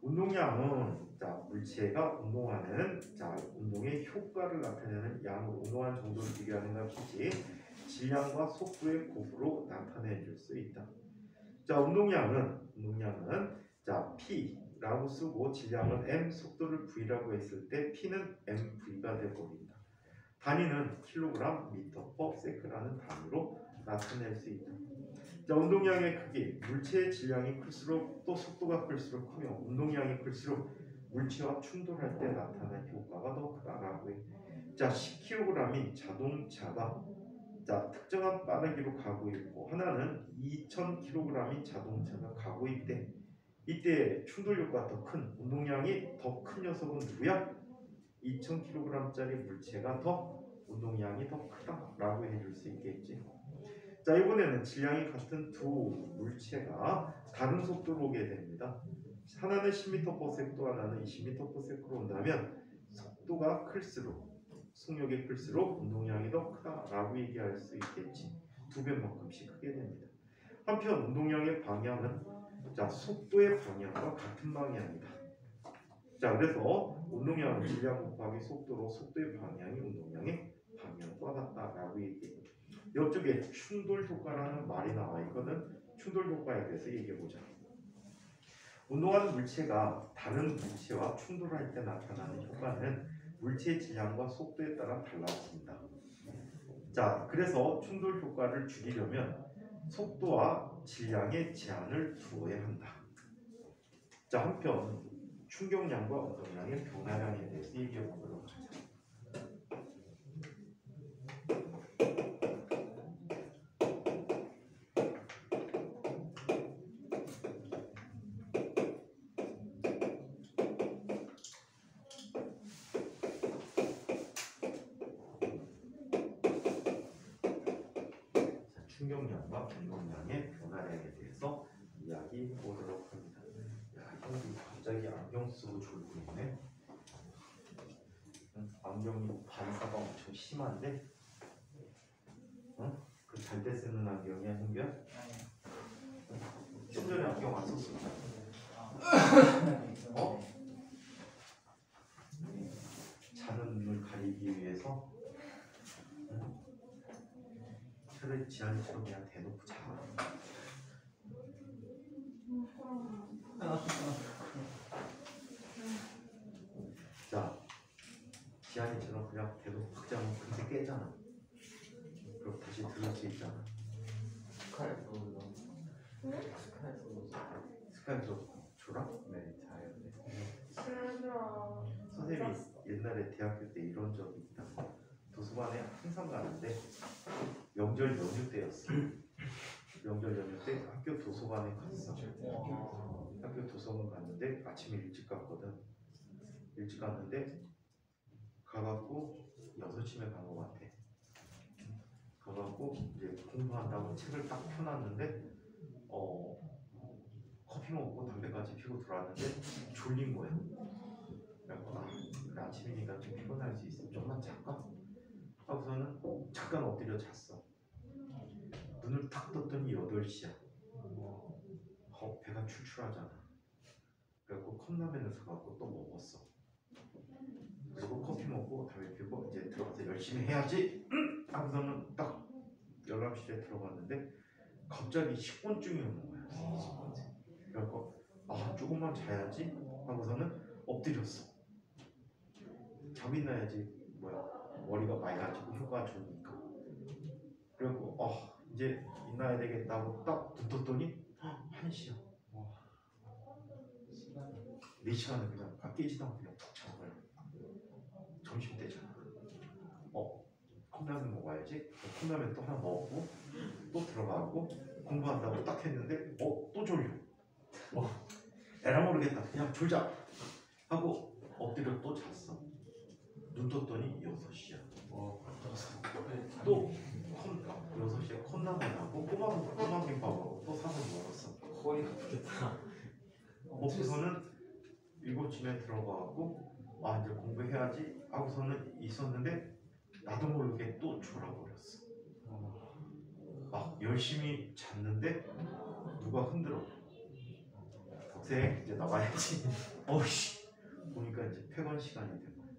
운동량은 자 물체가 운동하는 자 운동의 효과를 나타내는 양으로 운동하는 정도를 비교하는 값이지 질량과 속도의 곱으로 나타내 줄 수 있다. 자 운동량은 자 P라고 쓰고 질량은 M, 속도를 V라고 했을 때 P는 MV가 되어버린다. 단위는 킬로그램 미터/세크라는 단위로 나타낼 수 있다. 자 운동량의 크기, 물체의 질량이 클수록 또 속도가 클수록 크며 운동량이 클수록 물체와 충돌할 때 나타나는 효과가 더 크다라고 해. 자 10kg인 자동차가 자 특정한 빠르기로 가고 있고 하나는 2000kg인 자동차가 가고 있대. 이때 충돌 효과가 더 큰 운동량이 더 큰 녀석은 누구야? 2000kg짜리 물체가 더 운동량이 더 크다라고 해줄 수 있겠지. 자 이번에는 질량이 같은 두 물체가 다른 속도로 오게 됩니다. 하나는 10m/s 또 하나는 20m/s로 온다면 속도가 클수록 속력이 클수록 운동량이 더 크다라고 얘기할 수 있겠지. 두 배만큼씩 크게 됩니다. 한편 운동량의 방향은 자 속도의 방향과 같은 방향이다. 자 그래서 운동량은 질량 곱하기 속도로 속도의 방향이 운동량의 방향과 같다라고 얘기해요. 이쪽에 충돌 효과라는 말이 나와 있거든. 충돌 효과에 대해서 얘기해 보자. 운동하는 물체가 다른 물체와 충돌할 때 나타나는 효과는 물체의 질량과 속도에 따라 달라집니다. 자, 그래서 충돌 효과를 줄이려면 속도와 질량에 제한을 두어야 한다. 자, 한편 충격량과 운동량의 변화량에 대해서 얘기해 보도록 하자. 충격량과 운동량의 변화량에 대해서 이야기해 보도록 합니다. 야, 형님 갑자기 안경 쓰고 졸고 있네. 안경이 반사가 엄청 심한데? 어? 그 잘 때 쓰는 안경이야, 형규야? 좀 전에 안경 안 썼었잖아. 어? 자는 눈을 가리기 위해서? 차라리 지한이처럼 그냥 대놓고 자. 자, 지한이처럼 그냥 대놓고 확 자면 금세 깨잖아. 그럼 다시 들을 수 있잖아. 스카이프 줘라? 네, 자요. 싫어. 선생님이 옛날에 대학교 때 이런 적이 있다. 도서관에 항상 가는데 명절 연휴 때였어. 명절 연휴 때 학교 도서관에 갔어. 학교 도서관 갔는데 아침에 일찍 갔거든. 일찍 갔는데 가갖고 6시쯤에 간 것 같아. 가갖고 이제 공부한다고 책을 딱 펴놨는데 커피 먹고 담배까지 피고 들어왔는데 졸린 거야. 그래갖고 그래 아침이니까 좀 피곤할 수 있어. 좀만 잘까? 하고서는 잠깐 엎드려 잤어. 눈을 탁 떴더니 8시야. 배가 출출하잖아. 그래갖고 컵라면을 사갖고 또 먹었어. 그리고 커피 먹고 담배 피고 이제 들어가서 열심히 해야지 하고서는 딱 열람실에 들어갔는데 갑자기 식곤증이 오는 거야. 그래갖고 조금만 자야지 하고서는 엎드렸어. 잠 있나야지 머리가 맑아지고 효과가 좋으니까. 그래갖고 이제 있나야 되겠다고 딱 눈 떴더니 1시야. 4시간을 그냥 깨지도 않고 그냥 푹 자고요. 점심 때잖아. 컵라면 먹어야지. 컵라면 또 하나 먹고 또 들어가고 공부한다고 딱 했는데 또 졸려. 에라 모르겠다. 그냥 졸자 하고 엎드려 또 잤어. 눈 떴더니 6시야. 또 6시에 컵라면하고 꼬마 김밥하고 또 사서 먹었어. 허리 아프겠다. 먹고서는 7시면 들어가고 이제 공부해야지 하고서는 있었는데 나도 모르게 또 졸아버렸어. 막 열심히 잤는데 누가 흔들어. 학생 이제 나가야지. 어이씨 보니까 이제 퇴근 시간이 된 거야.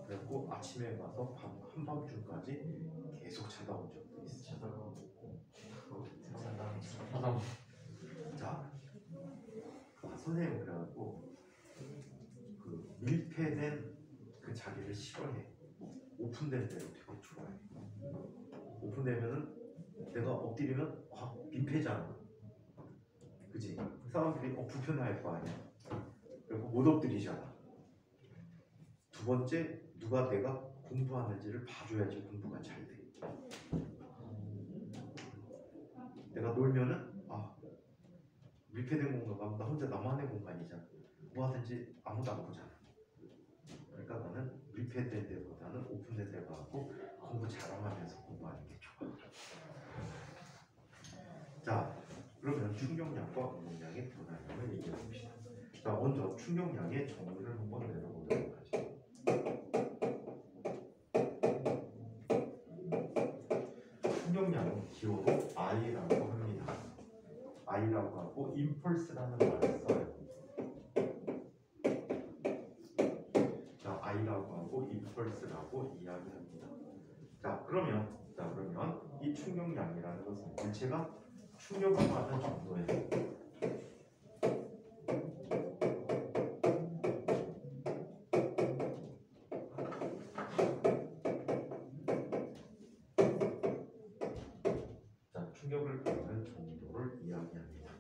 그래갖고 아침에 가서 한밤중까지 계속 자다 온 적도 있어. 자, 선생님 그래갖고 그 밀폐된 그 자리를 싫어해. 오픈된 데를 되게 좋아해. 오픈되면은 내가 엎드리면 민폐잖아. 그지? 사람들이 불편할 거 아니야. 그리고 못 엎드리잖아. 두 번째, 누가 내가 공부하는지를 봐줘야지 공부가 잘 돼. 내가 놀면은 밀폐된 공간가 나 혼자 나만의 공간이잖아. 뭐 하든지 아무도 안 보잖아. 그러니까 나는 밀폐된 데보다는 오픈된 데 가고 공부 잘하면서 공부하는 게 좋아. 자, 그러면 충격량과 운동량의 변화량을 얘기해 봅시다. 자, 먼저 충격량의 정의를 한번 내려보도록 하죠. 충격량은 기호로 I라고 합니다. I라고 하고 임펄스라는 말을 써요. 자, I라고 하고 임펄스라고 이야기합니다. 자, 그러면 이 충격량이라는 것은 물체가 충격을 받는 정도예요. 자, 충격을 받는 정도를 이야기합니다.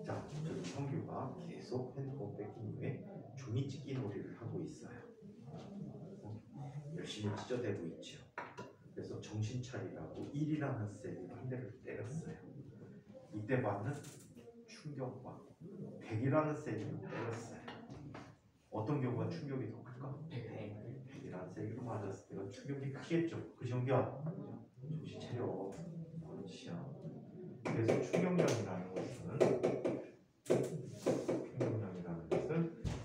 자, 저기 성규가 계속 핸드폰 뺏긴 후에 종이 찢기 놀이를 하고 있어요. 열심히 찢어대고 있죠. 그래서 정신 차리라고 1이라는 셀이 한 대를 때렸어요. 이때 받는 충격과 100이라는 셀이 때렸어요. 어떤 경우가 충격이 더 클까? 100이라는 셀이 맞았을 때가 충격이 크겠죠. 그 정도야. 정신 차려. 그렇지야. 그래서 충격량이라는 것은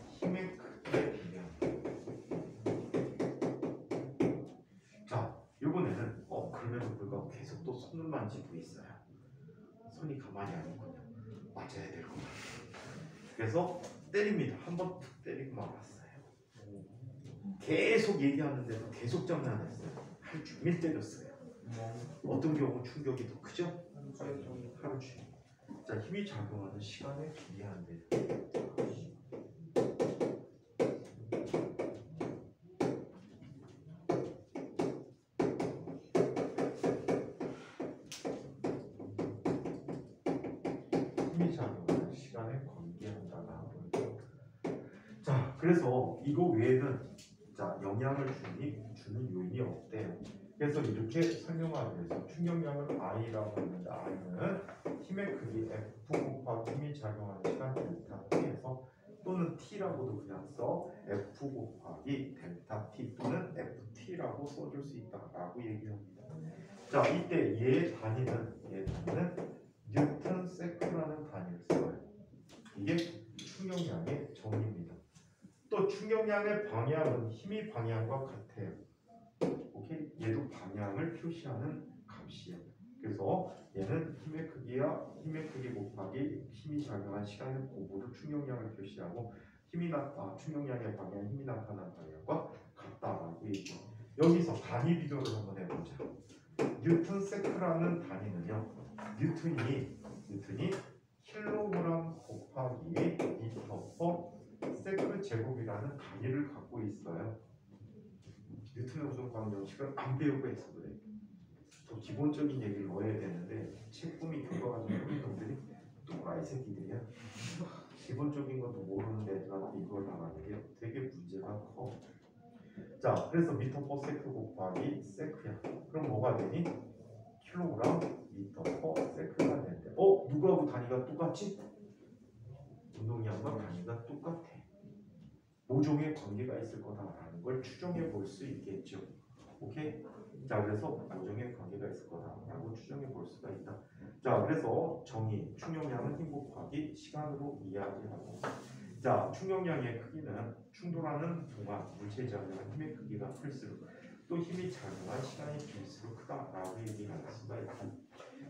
힘의 크기에 비례합니다. 자, 이번에는 그럼에도 불구하고 계속 또 손을 만지고 있어요. 손이 가만히 안 있군요. 맞아야 될 것 같아요. 그래서 때립니다. 한 번 툭 때리고 말았어요. 계속 얘기하는데도 계속 장난했어요. 하루 종일 때렸어요. 어떤 경우 충격이 더 크죠? 하루 종일. 자, 힘이 작용하는 시간에 비례한대요. 힘이 작용하는 시간에 관계한다고 하고 있죠. 자, 그래서 이거 외에는 영향을 주는 요인이 없대요. 그래서 이렇게 설명하기 위해서 충격량을 I라고 하는데 I는 힘의 크기 F 곱하기 힘이 작용하는 시간 델타 T에서 또는 T라고도 그냥 써 F 곱하기 델타 T 또는 FT라고 써줄 수 있다라고 얘기합니다. 자, 이때 얘 단위는 뉴턴 세크라는 단위를 써요. 이게 충격량의 정의입니다. 또 충격량의 방향은 힘의 방향과 같아요. 오케이? 얘도 방향을 표시하는 값이에요. 그래서 얘는 힘의 크기 곱하기 힘이 작용한 시간의 고부를 충격량을 표시하고 충격량의 방향, 힘이 나타난 방향과 같다라고 얘기해요. 여기서 단위 비교를 한번 해보자. 뉴턴 세크라는 단위는요. 뉴턴이 킬로그램 곱하기 미터 퍼 세크 제곱이라는 단위를 갖고 있어요. 뉴턴의 우선 방정식을 안 배우고 해서 그래. 더 기본적인 얘기를 넣어야 되는데 책꿈이 교과가지고 우리 놈들이 또라이 새끼들이야. 기본적인 것도 모르는 애들한테 이걸 나가는 게 되게 문제가 커. 자, 그래서 미터 퍼 세크 곱하기 세크야. 그럼 뭐가 되니? 킬로그램 미터 퍼 세크가 되는데 누구하고 단위가 똑같지? 운동량과 단위가 똑같아. 모종의 관계가 있을 거다라는 걸 추정해 볼 수 있겠죠. 오케이? 자, 그래서 모종의 관계가 있을 거다라고 추정해 볼 수가 있다. 자, 그래서 정의, 충격량은 힘 곱하기 시간으로 이야기하고, 자, 충격량의 크기는 충돌하는 동안 물체에 작용한 힘의 크기가 클수록 또 힘이 작용한 시간이 길수록 크다라고 얘기할 수가 있다.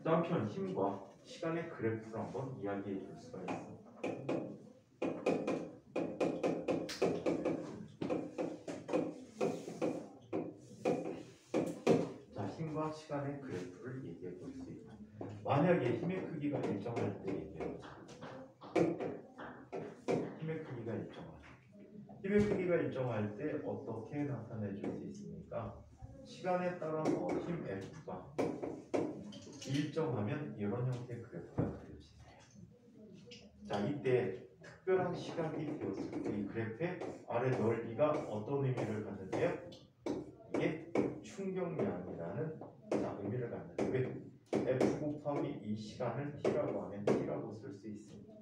자, 한편 힘과 시간의 그래프를 한번 이야기해 줄 수가 있어. 자, 힘과 시간의 그래프를 얘기해 볼 수 있다. 만약에 힘의 크기가 일정할 때 얘기해보자. 힘의 크기가 일정할 때 어떻게 나타내 줄 수 있습니까? 시간에 따라서 힘 F가 일정하면 이런 형태의 그래프가 그려지네요. 자, 이때 특별한 시각이 되었을 때 이 그래프의 아래 넓이가 어떤 의미를 갖는데요? 이게 충격량이라는 의미를 갖는데, 왜? F 곱하기 이 시간을 T라고 하면 T라고 쓸 수 있으니까.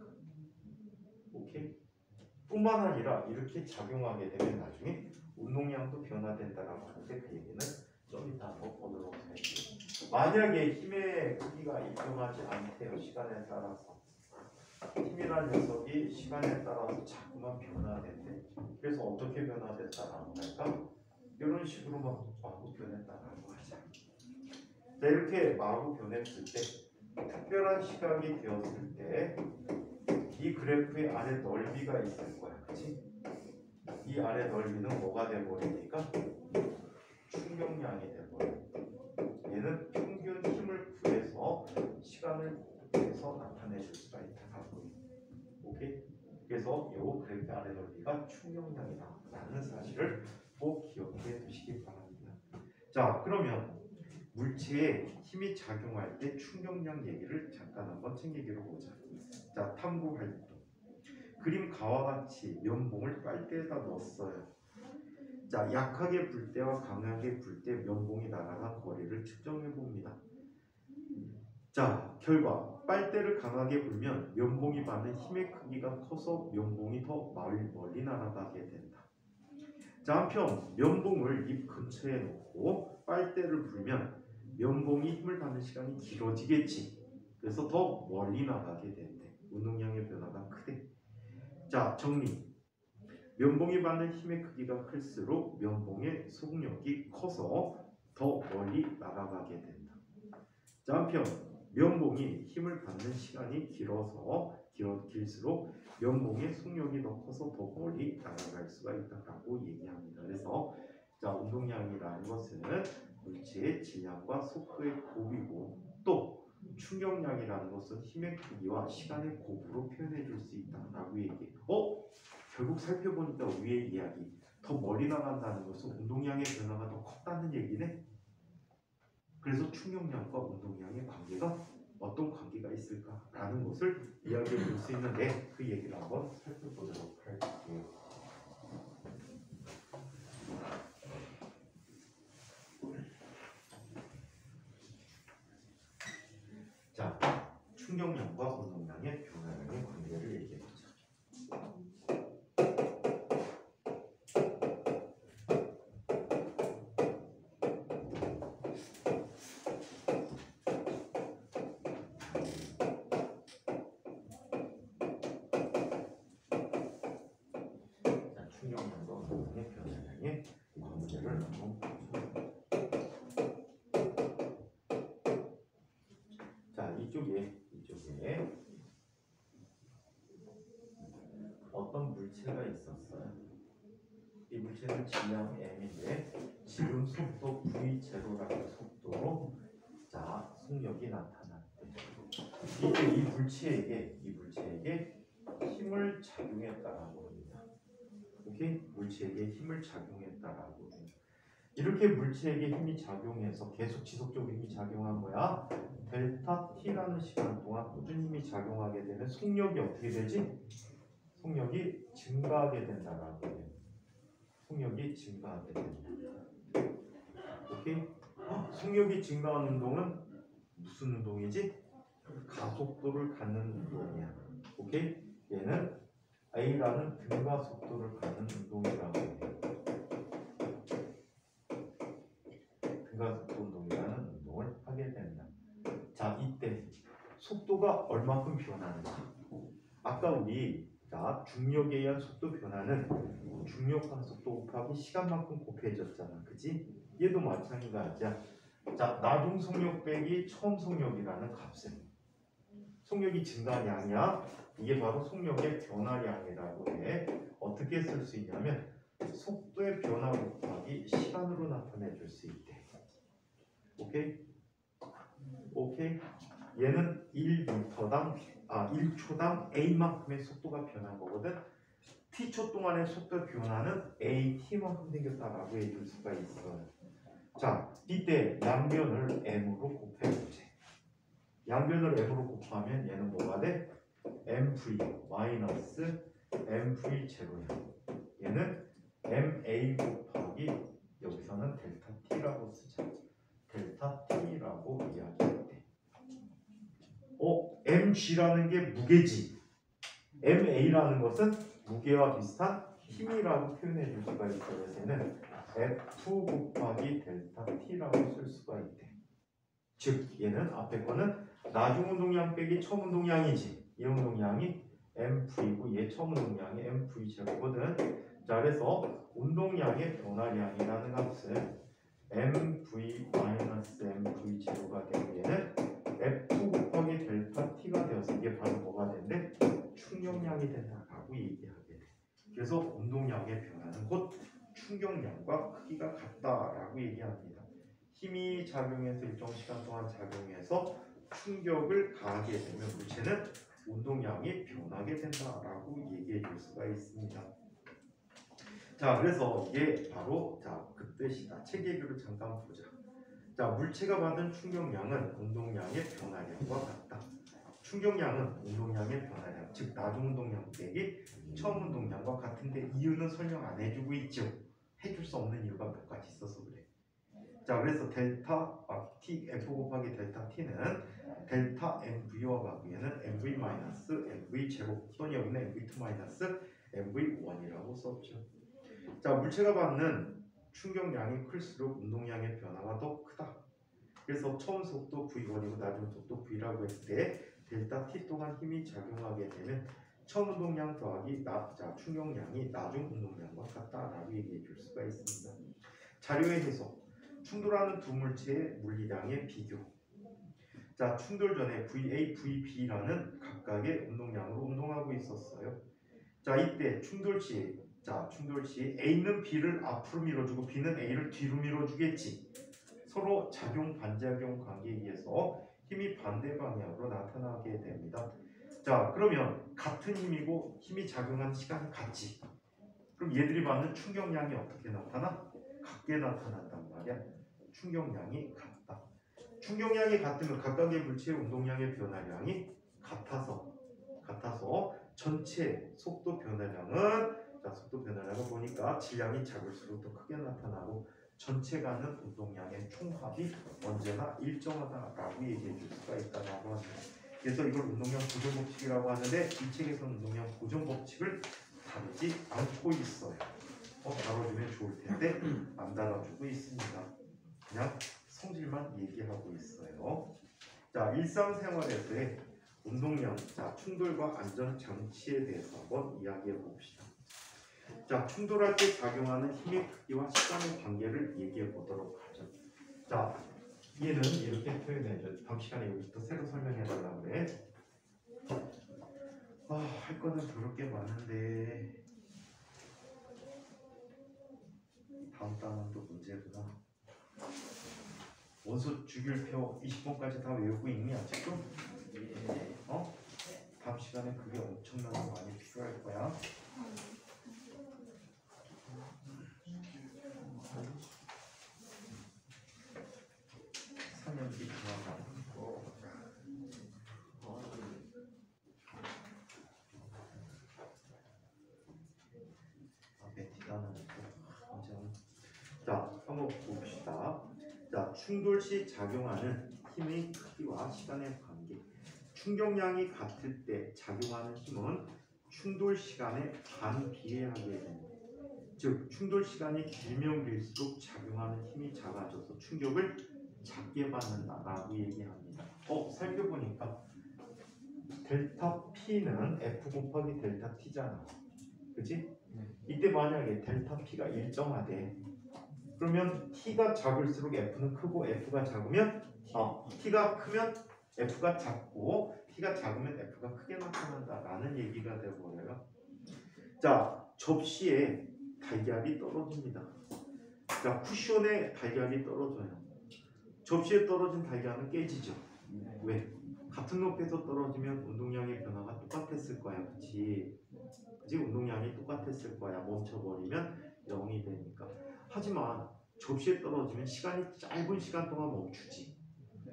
오케이? 뿐만 아니라 이렇게 작용하게 되면 나중에 운동량도 변화된다라고 하는데, 그 얘기는 좀 이따 한번 보도록 할게요. 만약에 힘의 크기가 일정하지 않대요. 시간에 따라서. 힘이라는 녀석이 시간에 따라서 자꾸만 변화된대. 그래서 어떻게 변화됐다라고 할까? 이런 식으로 막 마구 변했다라고 하자. 자, 이렇게 마구 변했을 때 특별한 시각이 되었을 때 이 그래프의 아래 넓이가 있을 거야. 그치? 이 아래 넓이는 뭐가 돼버리니까? 충격량이 돼버려. 얘는 평균 힘을 구해서 시간을 구해서 나타내 줄 수가 있다. 오케이? 그래서 요 그래프 아래 넓이가 충격량이다 라는 사실을 꼭 기억해 두시기 바랍니다. 자, 그러면 물체에 힘이 작용할 때 충격량 얘기를 잠깐 한번 챙기기로 보자. 자, 탐구 활동. 그림 가와 같이 면봉을 빨대에다 넣었어요. 자, 약하게 불 때와 강하게 불 때 면봉이 날아간 거리를 측정해 봅니다. 자, 결과 빨대를 강하게 불면 면봉이 받는 힘의 크기가 커서 면봉이 더 멀리 날아가게 된다. 자, 한편 면봉을 입 근처에 놓고 빨대를 불면 면봉이 힘을 받는 시간이 길어지겠지. 그래서 더 멀리 나가게 된대. 운동량의 변화가 크대. 자, 정리. 면봉이 받는 힘의 크기가 클수록 면봉의 속력이 커서 더 멀리 날아가게 된다. 자, 한편 면봉이 힘을 받는 시간이 길수록 면봉의 속력이 더 커서 더 멀리 날아갈 수가 있다라고 얘기합니다. 그래서 자, 운동량이라는 것은 물체의 질량과 속도의 곱이고, 또 충격량이라는 것은 힘의 크기와 시간의 곱으로 표현해 줄 수 있다라고 얘기해요. 결국 살펴보니까 위의 이야기, 더 멀리 나간다는 것은 운동량의 변화가 더 컸다는 얘기네. 그래서 충격량과 운동량의 관계가 어떤 관계가 있을까라는 것을 이야기해 볼 수 있는데, 그 얘기를 한번 살펴보도록 할게요. 자, 충격량과 운동량의 변화량의 관계를 얘기해 보자. 충격량과 운동량의 변화량의 관계를 한번 보자. 자, 이쪽에 어떤 물체가 있었어요. 이 물체는 질량 m인데 지금 속도 v0라는 속도로 자, 속력이 나타났대. 이때 이 물체에게 힘을 작용했다라고 합니다. 오케이? 물체에게 힘을 작용했다라고 해요. 이렇게 물체에게 힘이 작용해서 계속 지속적으로 힘이 작용한 거야. 델타 t라는 시간 동안 꾸준히 힘이 작용하게 되면 속력이 어떻게 되지? 속력이 증가하게 된다라고 해요. 속력이 증가하게 된다. 오케이? 속력이 증가하는 운동은 무슨 운동이지? 가속도를 갖는 운동이야. 오케이? 얘는 A라는 등가 속도를 갖는 운동이라고 해요. 증가속도 운동이라는 운동을 하게 됩니다. 자, 이때 속도가 얼마큼 변하는지. 아까 우리 자 중력에 의한 속도 변화는 중력과 속도 곱하기 시간만큼 곱해졌잖아, 그지? 얘도 마찬가지야. 자, 나중 속력 빼기 처음 속력이라는 값은 속력이 증가한 양이야. 이게 바로 속력의 변화량이라고 해. 어떻게 쓸 수 있냐면 속도의 변화 곱하기 시간으로 나타내 줄 수 있대. 오케이? 오케이? 얘는 1초당 a만큼의 속도가 변한 거거든. t초 동안의 속도 변화는 at만큼 생겼다라고 해줄 수가 있어요. 자, 이때 양변을 m으로 곱해보지. 양변을 m으로 곱하면 얘는 뭐가 돼? mv 마이너스 mv 제로야. 얘는 ma 곱하기 여기서는 델타 t라고 쓰자. 델타 t라고 이야기할 때 mg라는 게 무게지. ma라는 것은 무게와 비슷한 힘이라고 표현해 줄 수가 있어요. 그래서 얘는 f 곱하기 델타 t라고 쓸 수가 있대. 즉 얘는 앞에 거는 나중 운동량 빼기 처음 운동량이지. 이 운동량이 mv고 얘 처음 운동량이 mv 제로거든. 자, 그래서 운동량의 변화량이라는 값은 mv-mv 제로가 되고 얘는 f 곱하기 델타 t가 되어서 이게 바로 뭐가 된대? 충격량이 된다라고 얘기하게 돼. 그래서 운동량의 변화는 곧 충격량과 크기가 같다라고 얘기합니다. 힘이 작용해서 일정 시간 동안 작용해서 충격을 가하게 되면 물체는 운동량이 변하게 된다라고 얘기해 줄 수가 있습니다. 자, 그래서 이게 바로 그 뜻이다. 책 얘기를 잠깐 보자. 자, 물체가 받은 충격량은 운동량의 변화량과 같다. 충격량은 운동량의 변화량, 즉 나중 운동량 빼기 처음 운동량과 같은데 이유는 설명 안 해주고 있죠. 해줄 수 없는 이유가 몇 가지 있어서 그래. 자, 그래서 델타 t f 곱하기 델타 t는 델타 mv와 같으면 mv 마이너스 mv 제곱 또는 여기는 mv2 마이너스 mv1이라고 썼죠. 자, 물체가 받는 충격량이 클수록 운동량의 변화가 더 크다. 그래서 처음 속도 v1이고 나중 속도 v라고 했을 때 델타 t 동안 힘이 작용하게 되면 처음 운동량 더하기 충격량이 나중 운동량과 같다라고 얘기해 줄 수가 있습니다. 자료의 해석. 충돌하는 두 물체의 물리량의 비교. 자, 충돌 전에 VA, VB라는 각각의 운동량으로 운동하고 있었어요. 자, 이때 충돌 시 A는 B를 앞으로 밀어주고 B는 A를 뒤로 밀어주겠지. 서로 작용 반작용 관계에 의해서 힘이 반대 방향으로 나타나게 됩니다. 자, 그러면 같은 힘이고 힘이 작용하는 시간이 같지. 그럼 얘들이 받는 충격량이 어떻게 나타나? 같게 나타난단 말이야. 충격량이 같다. 충격량이 같으면 각각의 물체의 운동량의 변화량이 같아서 전체 속도 변화량은 속도 변화량을 보니까 질량이 작을수록 더 크게 나타나고 전체 갖는 운동량의 총합이 언제나 일정하다라고 얘기해 줄 수가 있다라고 합니다. 그래서 이걸 운동량 고정법칙이라고 하는데 이 책에서는 운동량 고정법칙을 다루지 않고 있어요. 다뤄주면 좋을 텐데 안 다뤄주고 있습니다. 그냥 성질만 얘기하고 있어요. 자, 일상생활에서의 운동량, 충돌과 안전 장치에 대해서 한번 이야기해 봅시다. 자, 충돌할 때 작용하는 힘의 크기와 시간의 관계를 얘기해 보도록 하죠. 자, 얘는 이렇게 표현해줘. 다음 시간에 여기부터 새로 설명해 달라고 그래. 할 거는 그렇게 많은데 다음 달은 또 문제구나. 원소 주기율표 20번까지 다 외우고 있니 아직도? 다음 시간에 그게 엄청나게 많이 필요할 거야. 사년기 중앙 자, 한번 봅시다. 자, 충돌 시 작용하는 힘의 크기와 시간의 관계. 충격량이 같을 때 작용하는 힘은 충돌 시간에 반비례하게 됩니다. 즉 충돌 시간이 길면 길수록 작용하는 힘이 작아져서 충격을 작게 받는다라고 얘기합니다. 살펴보니까 델타 P는 F 곱하기 델타 T잖아. 그치? 이때 만약에 델타 P가 일정하대. 그러면 T가 작을수록 F는 크고 F가 작으면 T가 크면 F가 작고 T가 작으면 F가 크게 나타난다라는 얘기가 되어버려요. 자, 접시에 달걀이 떨어집니다. 자, 쿠션에 달걀이 떨어져요. 접시에 떨어진 달걀은 깨지죠. 왜? 같은 높이에서 떨어지면 운동량의 변화가 똑같았을 거야. 그치? 운동량이 똑같았을 거야. 멈춰버리면 0이 되니까. 하지만 접시에 떨어지면 시간이 짧은 시간 동안 멈추지.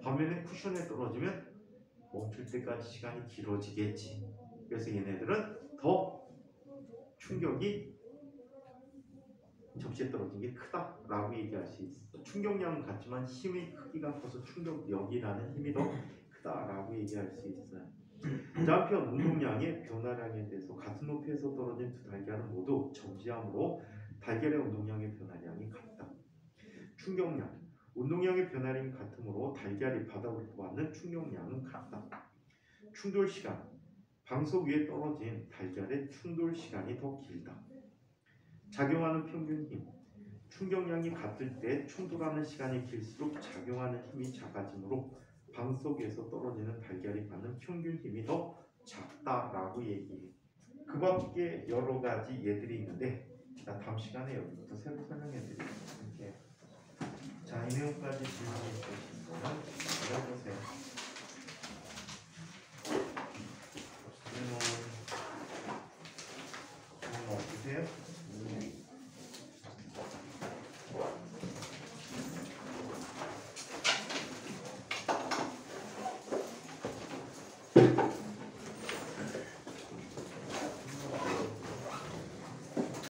반면에 쿠션에 떨어지면 멈출 때까지 시간이 길어지겠지. 그래서 얘네들은 더 충격이 접시에 떨어진 게 크다라고 얘기할 수 있어. 충격량은 같지만 힘의 크기가 커서 충격력이라는 힘이 더 크다라고 얘기할 수 있어요. 한편 운동량의 변화량에 대해서 같은 높이에서 떨어진 두 달걀은 모두 정지함으로 달걀의 운동량의 변화량이 같다. 충격량, 운동량의 변화량이 같으므로 달걀이 바닥으로 받는 충격량은 같다. 충돌 시간, 방석 위에 떨어진 달걀의 충돌 시간이 더 길다. 작용하는 평균 힘, 충격량이 같을 때 충돌하는 시간이 길수록 작용하는 힘이 작아지므로 방석 위에서 떨어지는 달걀이 받는 평균 힘이 더 작다라고 얘기해. 그 밖에 여러 가지 예들이 있는데 다음 시간에 여기부터 새로 설명해 드릴게요. 자, 이 내용까지 질문이 있으시면 알아보세요. 질문 없으세요?